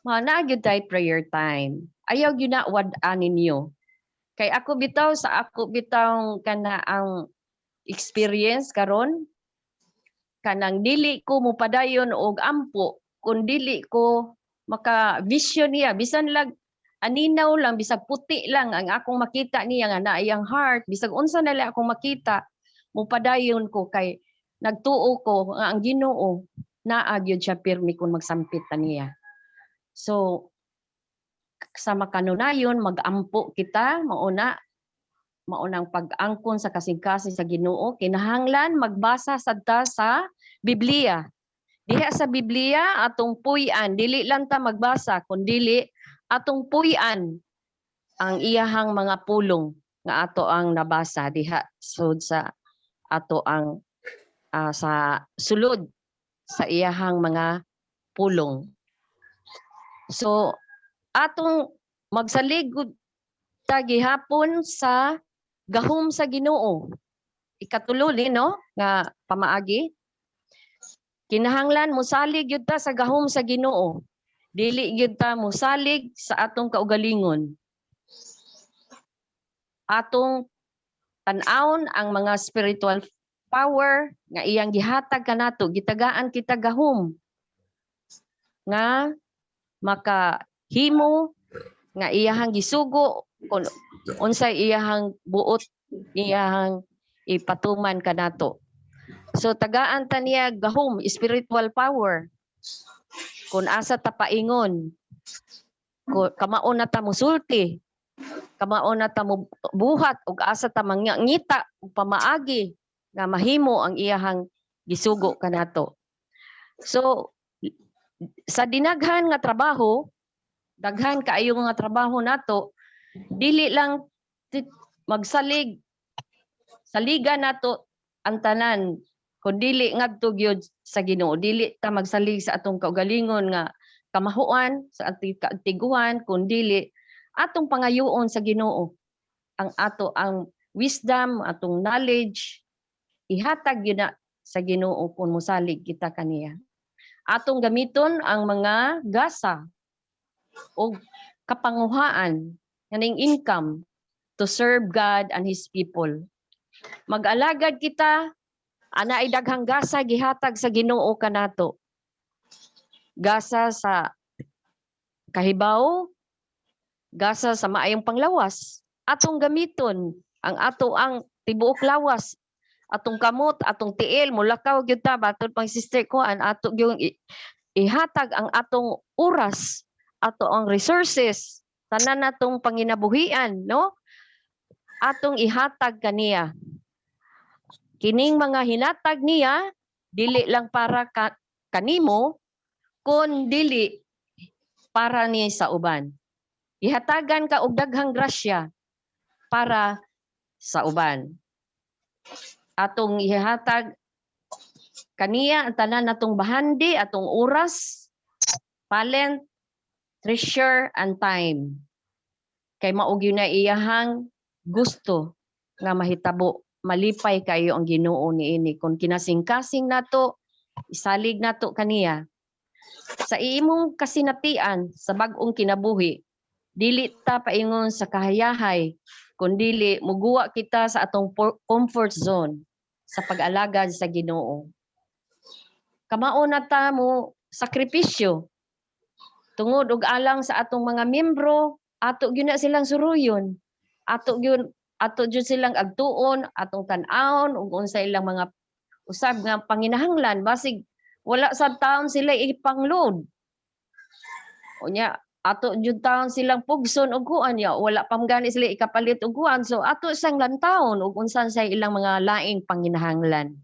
Naa gyud tay prayer time. Ayaw gyud na wad-an ninyo. Kay ako bitaw kana ang experience karon kanang dili ko mupadayon og ampo kun dili ko maka vision niya bisan lag aninaw lang bisag puti lang ang akong makita niya nga na iyang heart bisag unsa na lang akong makita mupadayon ko kay nagtuo ko nga ang Ginoo naa gyud siya pirmi kun magsampit ta niya. So sa makanunayon mag-ampo kita maunang pag-angkon sa kasing-kasing sa Ginoo, kinahanglan magbasa sadta sa Biblia. Diha sa Biblia atong puy-an, dili lang ta magbasa kundi atong puy-an ang iyahang mga pulong nga ato ang nabasa diha sud sa ato ang sa sulod sa iyahang mga pulong. So atong magsalig ta gihapon sa gahom sa Ginoo. Ikatulo ni no nga pamaagi. Kinahanglan mosalig gyud ta sa gahom sa Ginoo. Dili gyud ta mosalig sa atong kaugalingon. Atong tan-awon ang mga spiritual power nga iyang gihatag kanato, gitagaan kita gahom nga makahimo nga iyahang gisugo kung unsay iyahang buot iyahang ipatuman kanato. So tagaan ta niya gahom spiritual power. Kung asa ta paingon, kamaon na ta musulti, kamaon na ta buhat ug asa ta mangita ug pamaagi nga mahimo ang iyahang gisugo kanato. So sa dinaghan nga trabaho, daghan kaayo nga trabaho nato, dili lang magsalig saligan nato ang tanan kun dili ngadto gyud sa Ginoo, dili ta magsalig sa atong kaugalingon nga kamahuan sa ating kaantiguhan kun dili atong pangayoon sa Ginoo ang ato ang wisdom, atong knowledge, ihatag yun na sa Ginoo kung musalig kita kaniya. Atong gamiton ang mga gasa o kapanguhaan, kaning income to serve God and His people. Mag-alagad kita, ana ay daghang gasa gihatag sa Ginoo kanato. Gasa sa kahibaw, gasa sa maayong panglawas. Atong gamiton ang tibuok lawas, atong kamot, atong tiil, mulakaw gyud ta batud pang sister ko an ato gyung ihatag ang atong oras, ato ang resources, tanan natong panginabuhian, no? Atong ihatag kaniya. Kining mga hinatag niya dili lang para kanimo kun dili para ni sa uban. Ihatagan ka og daghang grasya para sa uban. Atong ihatag kaniya ang tanan natong bahandi, atong oras, talent, treasure, and time. Kay mao gyud na iyahang gusto nga mahitabo, malipay kayo ang Ginoo niini kung kinasing-kasing nato, isalig nato kaniya. Sa imong kasinatian sa bag-ong kinabuhi, dili ta paingon sa kahayahay, kundi muguwa kita sa atong comfort zone sa pag-alagad sa Ginoo. Kamao na ta mo sakripisyo tungod og alang sa atong mga miyembro, ato gyud na silang suruyon, ato gyud silang agtuon, atong tan-awon ug unsa ilang mga usab nga panginahanglan basig wala sa taon sila ipangload. Unya ato jud taon silang pugson og kuan ya, wala pa gani sila ikapalit og kuan, so ato sang lantawon ug unsan sa ilang mga laing panginahanglan.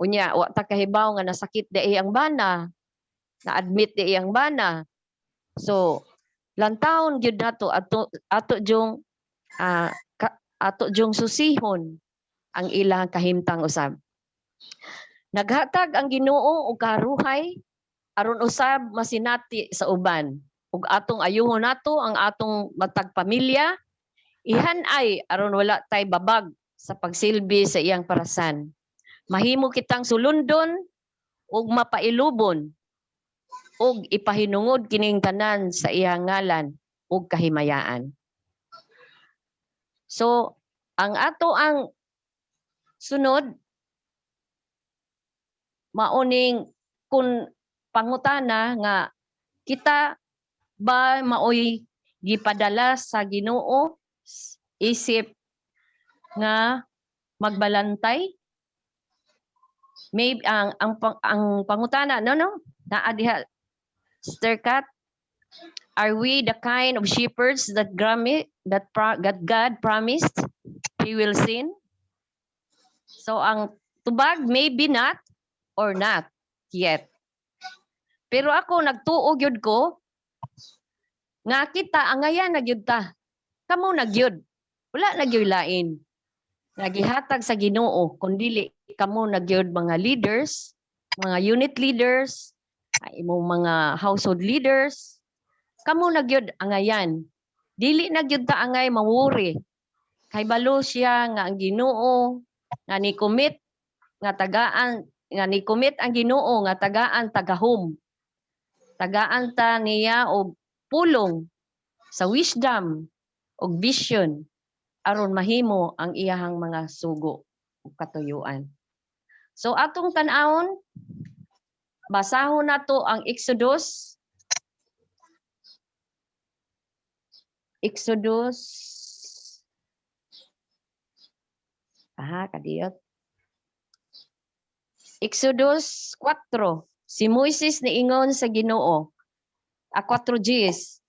Unya wa ta kahibaw nga nasakit di ang bana, na-admit di ang bana. So lantawon gyud nato ato jung susihon ang ilang kahimtang usab. Naghatag ang Ginoo og karuhay aron usab masinati sa uban ug atong ayuhon nato ang atong matag pamilya, ihan-ay aron wala tay babag sa pagsilbi sa iyang parasan. Mahimo kitang sulundon ug mapailubon ug ipahinungod kining tanan sa iyang ngalan ug kahimayaan. So ang sunod mauning kun pangutana nga kita ba maoy gipadala sa Ginoo isip nga magbalantay? Maybe ang pangutana naa diha Sister Kat, are we the kind of shepherds that God promised He will send? So ang tubag maybe not or not yet. Pero ako nagtuo gyud ko nga kita angayan na gyud ta. Kamo na gyud. Wala na gyud lain. Nagihatag sa Ginoo kundi kamo na gyud mga leaders, mga unit leaders, imong mga household leaders. Kamo na gyud angayan. Dili na gyud ta angay mawuri. Kay balo siya nga ang Ginoo nga ni commit nga tagaan nga ni commit ang Ginoo nga tagaan tagahom. Tagaan ta niya og pulong sa wisdom og vision aron mahimo ang iyahang mga sugo ug katuyuan. So atong tan-awon, basahon nato ang Exodus kadiyot. Exodus 4. Si Moises niingon sa Ginoo. 4:10.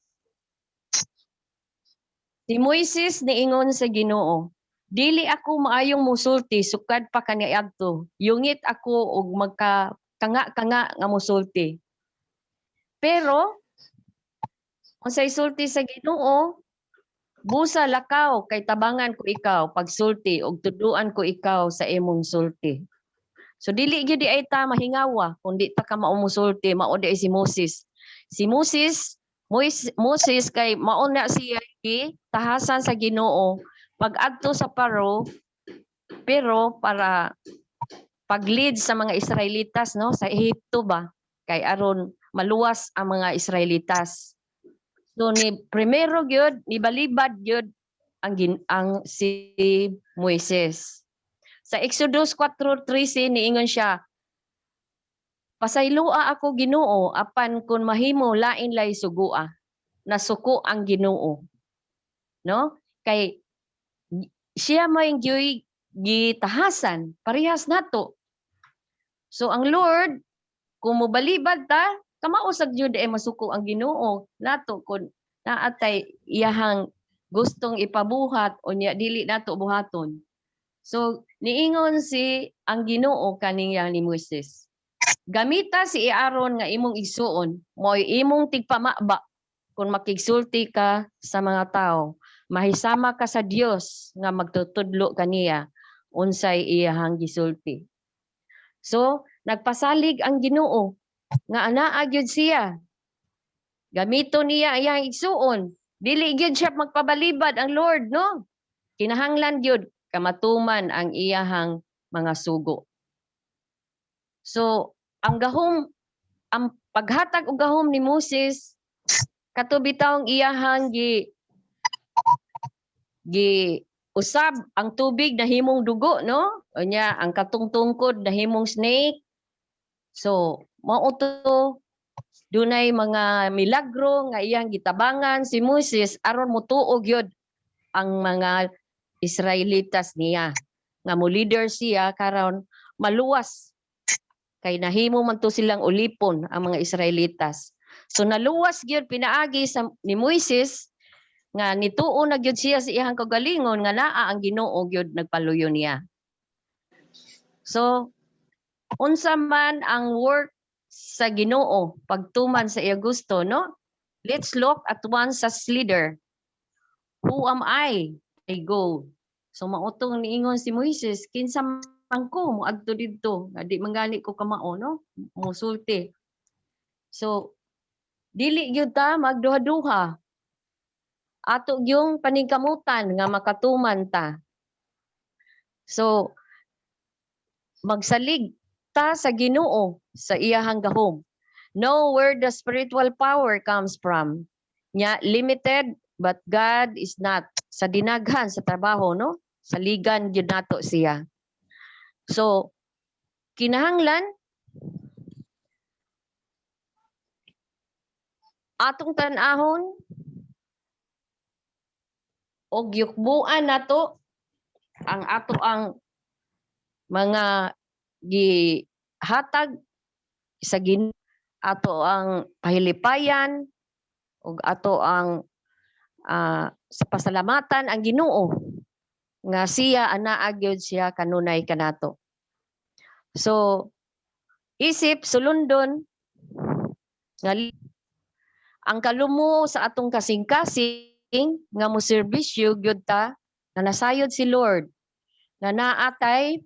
Si Moises niingon sa Ginoo, dili ako maayong musulti sukad pa kaniadto. Yungit ako og magkakanga-kanga nga musulti. Pero unsay sulti sa Ginoo, busa lakaw kay tabangan ko ikaw pagsulti og tuduan ko ikaw sa imong sulti. So dili gyud ay ta mahingawa kundi ta ka mao musulti, mao di si Moses. Si Moses kay mao na siya tahasan sa Ginoo pag-adto sa Paro, pero para pag-lead sa mga Israelitas, no, sa Ehipto ba, kay aron maluwas ang mga Israelitas. So ni primero gyud ni balibad gyud ang si Moises. Sa Exodus 4:13 niingon siya, "Pasaylua ako Ginoo apan kun mahimo lain lay sugua, nasuko ang Ginoo." No? Kay siya may gitahasan parehas nato. So ang Lord kung mobalibad ta, kamausag jud masuko ang Ginoo nato kun naatay iyahang gustong ipabuhat o niya dili nato buhaton. So niingon si ang Ginoo kaniyang ni Moises, gamita si Aaron nga imong igsuon, mo'y imong tigpamaba kung makigsulti ka sa mga tao. Mahisama ka sa Dios nga magtutudlo kaniya unsay iyahang gisulti. So nagpasalig ang Ginoo nga anaa gyud siya. Gamito niya iyang igsuon. Dili gyud siya magpabalibad ang Lord, no? Kinahanglan gyud kamatuman ang iyahang mga sugo. So ang paghatag og gahom ni Moses katubitawng iyahang usab ang tubig na himong dugo, no? Unya ang katungtungkod na himong snake. So mao to dunay mga milagro nga iyang gitabangan si Moses aron motuog yod ang mga Israelitas niya nga mo leader siya karon maluwas kay nahimo man to silang ulipon ang mga Israelitas. So naluwas gyud pinaagi ni Moises nga nituo na gyud siya sa iyang kagalingon nga naa ang Ginoo gyud nagpaluyo niya. So unsa man ang work sa Ginoo pagtuman sa iya gusto, no? Let's look at one such leader. Who am I? I go. So mautong niingon si Moises, kinsa man ko moadto didto, nga di manggali ko kamao, no? Musulti. So dili gyud ta magduha-duha. Ato yung paningkamutan nga makatuman ta. So magsalig ta sa Ginoo sa iyahang gahom. Know where the spiritual power comes from. Nya limited but God is not. Sa dinaghan sa trabaho, no? Sa ligan gyud nato siya. So kinahanglan atong tan-ahon og yukbuan nato ang ato ang mga gihatag sa Ginoo, ato ang pahilipayan ug ato ang sa pasalamatan ang Ginoo nga siya anaa gyud siya kanunay kanato. So isip sulundon nga ang kalumo sa atong kasing-kasing nga moserbisyo gyud ta na nasayod si Lord nga naatay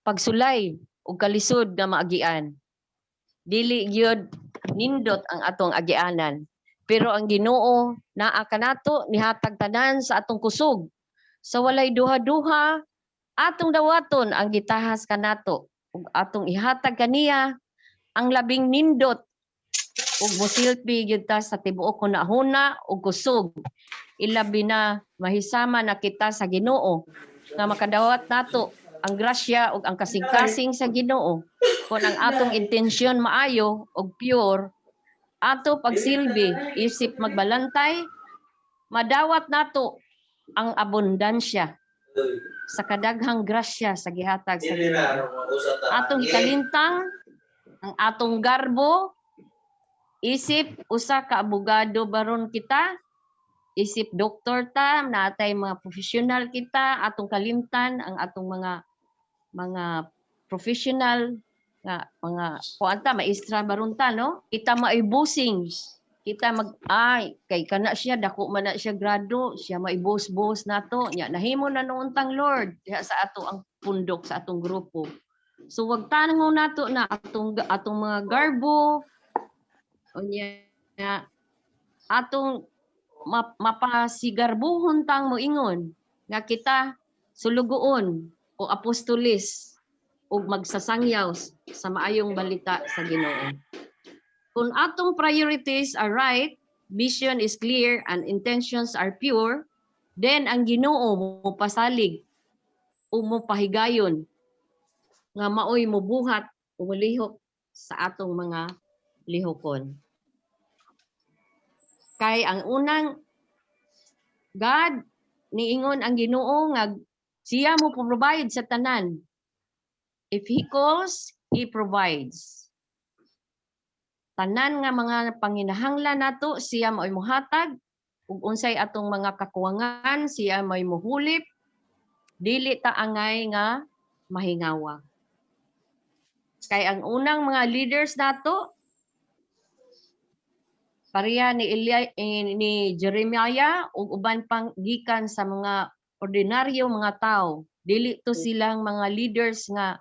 pagsulay ug kalisod nga maagian. Dili gyud nindot ang atong agianan. Pero ang Ginoo naa kanato nihatag tanan sa atong kusog. Sa walay duha-duha atong dawaton ang gitahas kanato ug atong ihatag kaniya ang labing nindot ug mosilpi gyud ta sa tibuok hunahuna ug kusog. Ilabi na mahisama na kita sa Ginoo nga makadawat nato ang grasya ug ang kasing-kasing sa Ginoo kung ang atong intensyon maayo ug pure. Ato pagsilbi isip magbalantay, madawat nato ang abundansya sa kadaghang grasya sa gihatag sa Ginoo. Atong ikalintang ang atong garbo, isip usa ka abogado baron kita, isip doktor ta, natay mga professional kita, atong kalimtan ang atong mga professional nga mga kuanta maestra barunta, no? Kita maibusing, kita kay kana siya dako man na siya grado, siya maibus-bus nato nya nahimo na noontang Lord diha sa ato ang pundok sa atong grupo. So wag tanong nato na atong mga garbo unya atong mapasigarbuhon tang moingon nga kita sulugoon o apostolis ug magsasangyaw sa maayong balita sa Ginoo. Kung atong priorities are right, vision is clear, and intentions are pure, then ang Ginoo mo pasalig o mo pahigayon nga maoy mo buhat o mulihok sa atong mga lihokon. Kay ang unang God niingon ang Ginoo nga siya mo provide sa tanan. If He calls, He provides. Tanan nga mga panginahanglan nato siya mao'y mohatag ug unsay atong mga kakuwangan siya may muhulip dili ta angay nga mahingawa. Kay ang unang mga leaders nato pareha ni Jeremiah ug uban pang gikan sa mga ordinaryo mga tao. Dili to silang mga leaders nga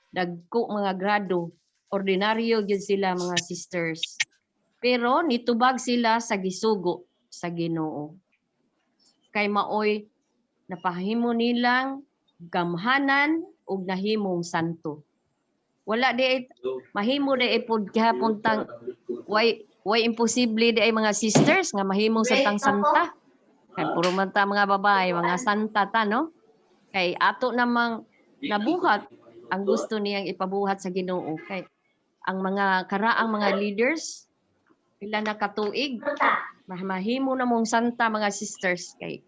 dagko mga grado. Ordinaryo gyud sila mga sisters. Pero nitubag sila sa gisugo sa Ginoo. Kay maoy napahimo nilang gamhanan ug nahimong santo. Wala di mahimo di pod gihapon tang way imposible di ay mga sisters nga mahimong santang santa. Kay puro man ta mga babae, mga santa ta no. Kay ato namang nabuhat ang gusto niyang ipabuhat sa Ginoo. Kay ang mga karaang mga leaders pila na katuig mahimo na mong santa mga sisters kay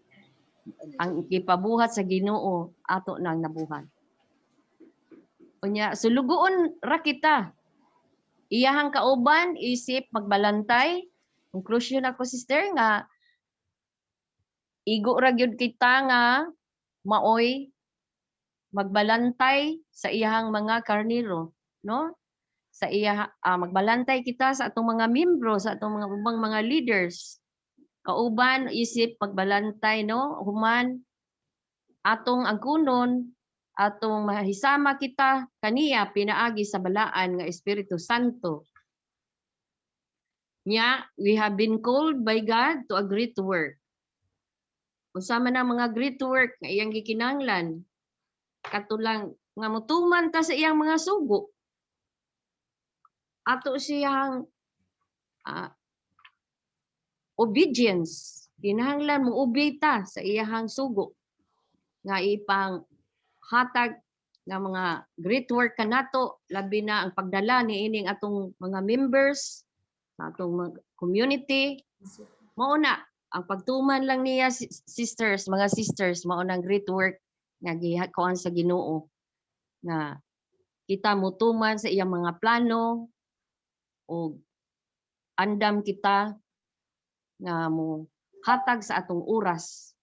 ang ipabuhat sa Ginoo ato nang nabuhat. Unya sulugoon ra kita. Iyahang kauban isip magbalantay. Conclusion ako sister nga igo ra gyud kita nga maoy magbalantay sa iyahang mga karniro, no? Sa iya magbalantay kita sa atong mga miyembro, sa atong mga ubang mga leaders. Kauban isip magbalantay no, human atong angkunon, atong mahisama kita kaniya pinaagi sa balaan nga Espiritu Santo. Nya, we have been called by God to a great work. Unsa man ang mga great work nga iyang gikinahanglan, katulang nga mutuman ta sa iyang mga sugo. Ato siyang obedience. Kinahanglan mo obey ta sa iyang sugo. Nga ipang hatag nga mga great work kanato, labi na ang pagdala ni ining atong mga members sa atong mga community. Mao na ang pagtuman lang niya sisters, mga sisters, mao nang great work nga gihakuan sa Ginoo nga kita mutuman sa iyang mga plano o andam kita nga mo hatag sa atong oras,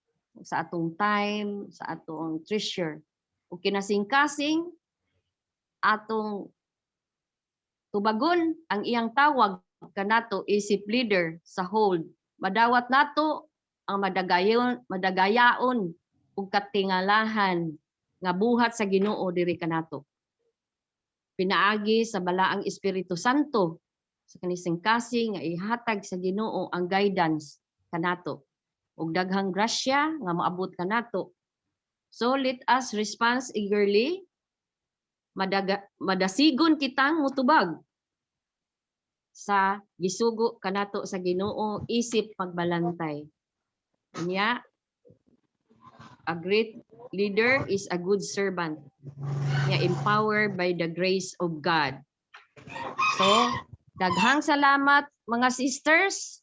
sa atong time, sa atong treasure. O kinasing-kasing atong tubagon ang iyang tawag kanato isip leader sa hold. Madawat nato ang madagayaon ug katingalahan nga buhat sa Ginoo diri kanato. Pinaagi sa balaang Espiritu Santo sa kanising-kasing nga ihatag sa Ginoo ang guidance kanato ug daghang grasya nga maabot kanato. So let us respond eagerly. Madasigon kitang mutubag sa gisugo kanato sa Ginoo isip pagbalantay. Nya a great leader is a good servant. Nya empowered by the grace of God. So daghang salamat mga sisters.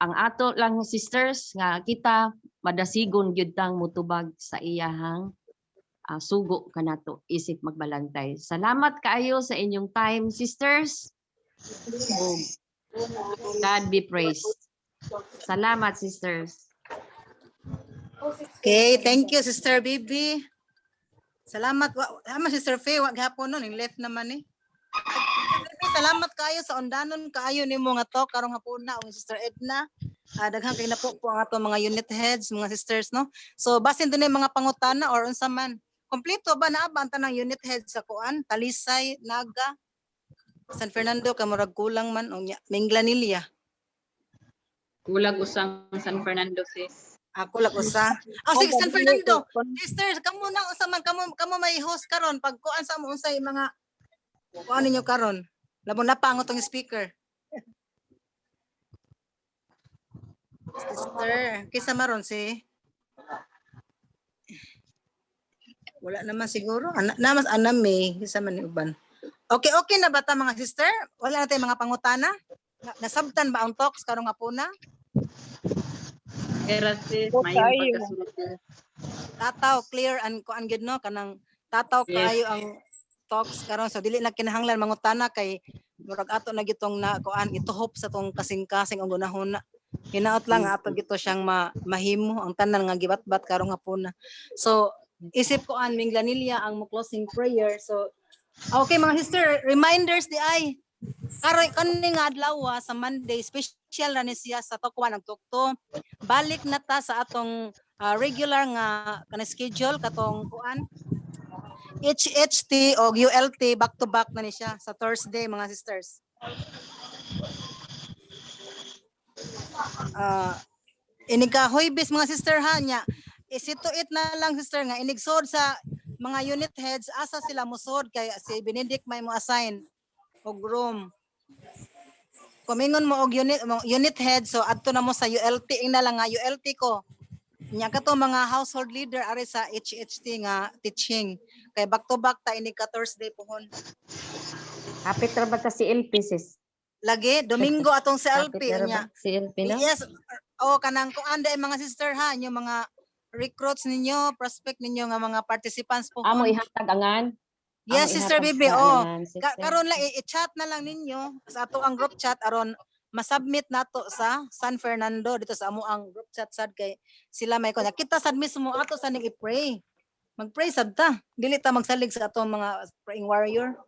Ang ato lang sisters nga kita madasigon gyud tang mutubag sa iyahang sugo kanato isip magbalantay. Salamat kaayo sa inyong time sisters. God be praised. Salamat sisters. Okay, thank you Sister Bibi. Salamat Sister Faye, wag hapon nun, left naman eh. Salamat kayo sa undanon kaayo nimo nga to karong hapuna og Sister Edna. Daghang kay napo po ang ato mga unit heads, mga sisters no. So basin dinay mga pangutana or unsa man. Kompleto ba na ba ang tanang unit heads sa kuan? Talisay, Naga, San Fernando kamurag kulang man o Minglanilla. Kulag usang San Fernando sis. Ako lang usa. Sige, San Fernando. Sisters, kamo na usa man kamo may host karon pag kuan sa mo unsay mga kuan ninyo karon. Labo na pango tong speaker. Sister, kisa maron si wala naman siguro. Namas aname kisa man ni uban. Okay na ba ta mga sister? Wala na tayong mga pangutana? Nasabtan ba ang talks karong hapuna? Gracias, Okay. mayong pagkasulod. Tataw clear and kuan gid no kanang tataw Yes. kaayo ang talks karon so dili na kinahanglan mangutana kay murag ato na gitong na kuan ituhop sa tong kasing-kasing ang gunahon. Hinaot lang nga ato gito siyang mahimo ang tanan nga gibat-bat karong hapuna. So isip ko an Minglanilla ang mo closing prayer. So okay mga sister, reminders di ay karon kani nga adlaw sa Monday special ra ni siya sa Tokwan ang tukto. Balik na ta sa atong regular nga kana schedule katong kuan HHT o ULT back to back na ni siya sa Thursday mga sisters. Inigahoybis mga sister ha nya isituit na lang sister nga inigsod sa mga unit heads asa sila musod kay si Benedict may mo assign og room. Kumingon mo og unit head so adto na mo sa ULT ing na lang nga ULT ko. Nya kato mga household leader ari sa HHT nga teaching kay back to back ta ini ka Thursday pohon. Kapit ra ba ta si LP sis? Lagi Domingo atong sa LP Kapit ra ba nya. si LP no? Yes. O kanang kung anday mga sister ha inyo mga recruits ninyo, prospect ninyo nga mga participants pohon. Amo ihatag angan. Yes, Amo Sister ihatag Bibi. sa Oh, angan, sister. karon lang i-chat na lang ninyo sa ato ang group chat aron masubmit nato sa San Fernando dito sa amo ang group chat sad kay sila may kunya. Kita sad mismo ato sa ning i-pray. Mag-pray sad ta. Dili ta magsalig sa ato mga praying warrior.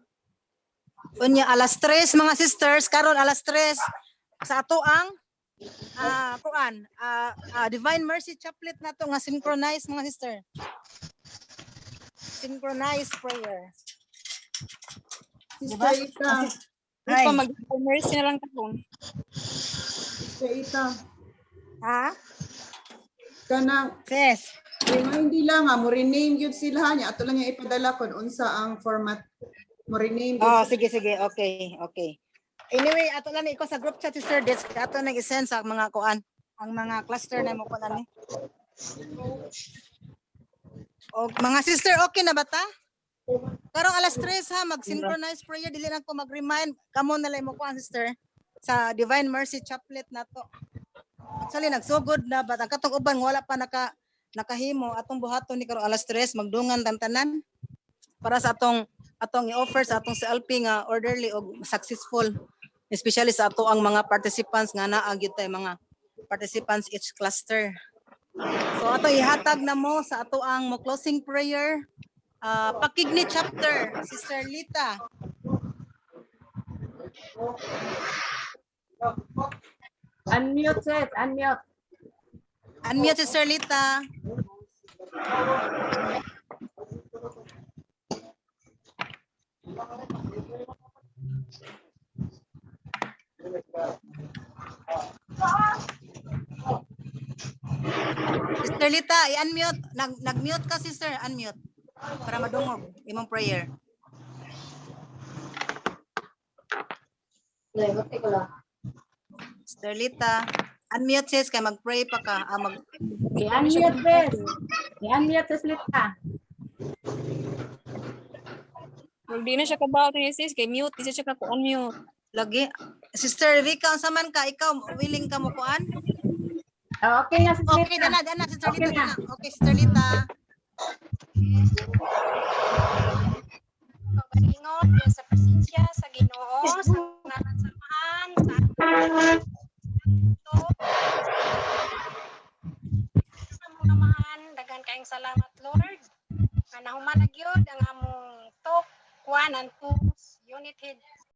Unya alas 3 mga sisters, karon alas 3 sa ato ang kuan Divine Mercy Chaplet nato nga synchronized mga sister. Synchronized prayer. Sister Ita. Ay. Mag-mercy na lang tapon. Sister Ita. Ha? Kanang Sis. hindi lang mo rename yun sila niya. Ato lang yung ipadala kung unsa ang format. Mo rename yun Oh, sila. sige. Okay. Anyway, ato lang iko sa group chat Sister Des, ato nang i-send sa mga kuan, ang mga cluster na mo kuan ni. O mga sister, okay na ba ta? Karong alas 3 ha, mag-synchronize prayer, dili na ko mag-remind kamo na lang mo kuan sister sa Divine Mercy Chaplet nato. Actually nagsugod na ba ang katong uban wala pa nakahimo atong buhaton ni karong alas 3 magdungan tantanan para sa atong i-offer sa atong CLP nga orderly o successful, especially sa ato ang mga participants nga naa gyud tay mga participants each cluster. So ato ihatag na mo sa ato ang mo closing prayer. Pakigni chapter, Sister Lita. Unmute sis, unmute. Unmute Sister Lita. Sister Lita, i-unmute. Nag-mute ka, sister. Unmute. Para madungog imong prayer. Sister Lita, unmute sis, kay mag-pray pa ka. I-unmute sis. I-unmute sis Lita. Kung di na siya kabaw ni sis, kay mute, di siya ka unmute. Lagi. Sister Rika, unsa man ka? Ikaw, willing ka mo kuan? Oh, okay na sis Okay, Lita. dana, Sister Okay Lita. na. Okay, Sister Lita. Pagpalingon sa presensya sa Ginoo sa ngalan samahan sa samahan daghan kayong salamat Lord nga nahuman na gyud ang among talk kuan and unit head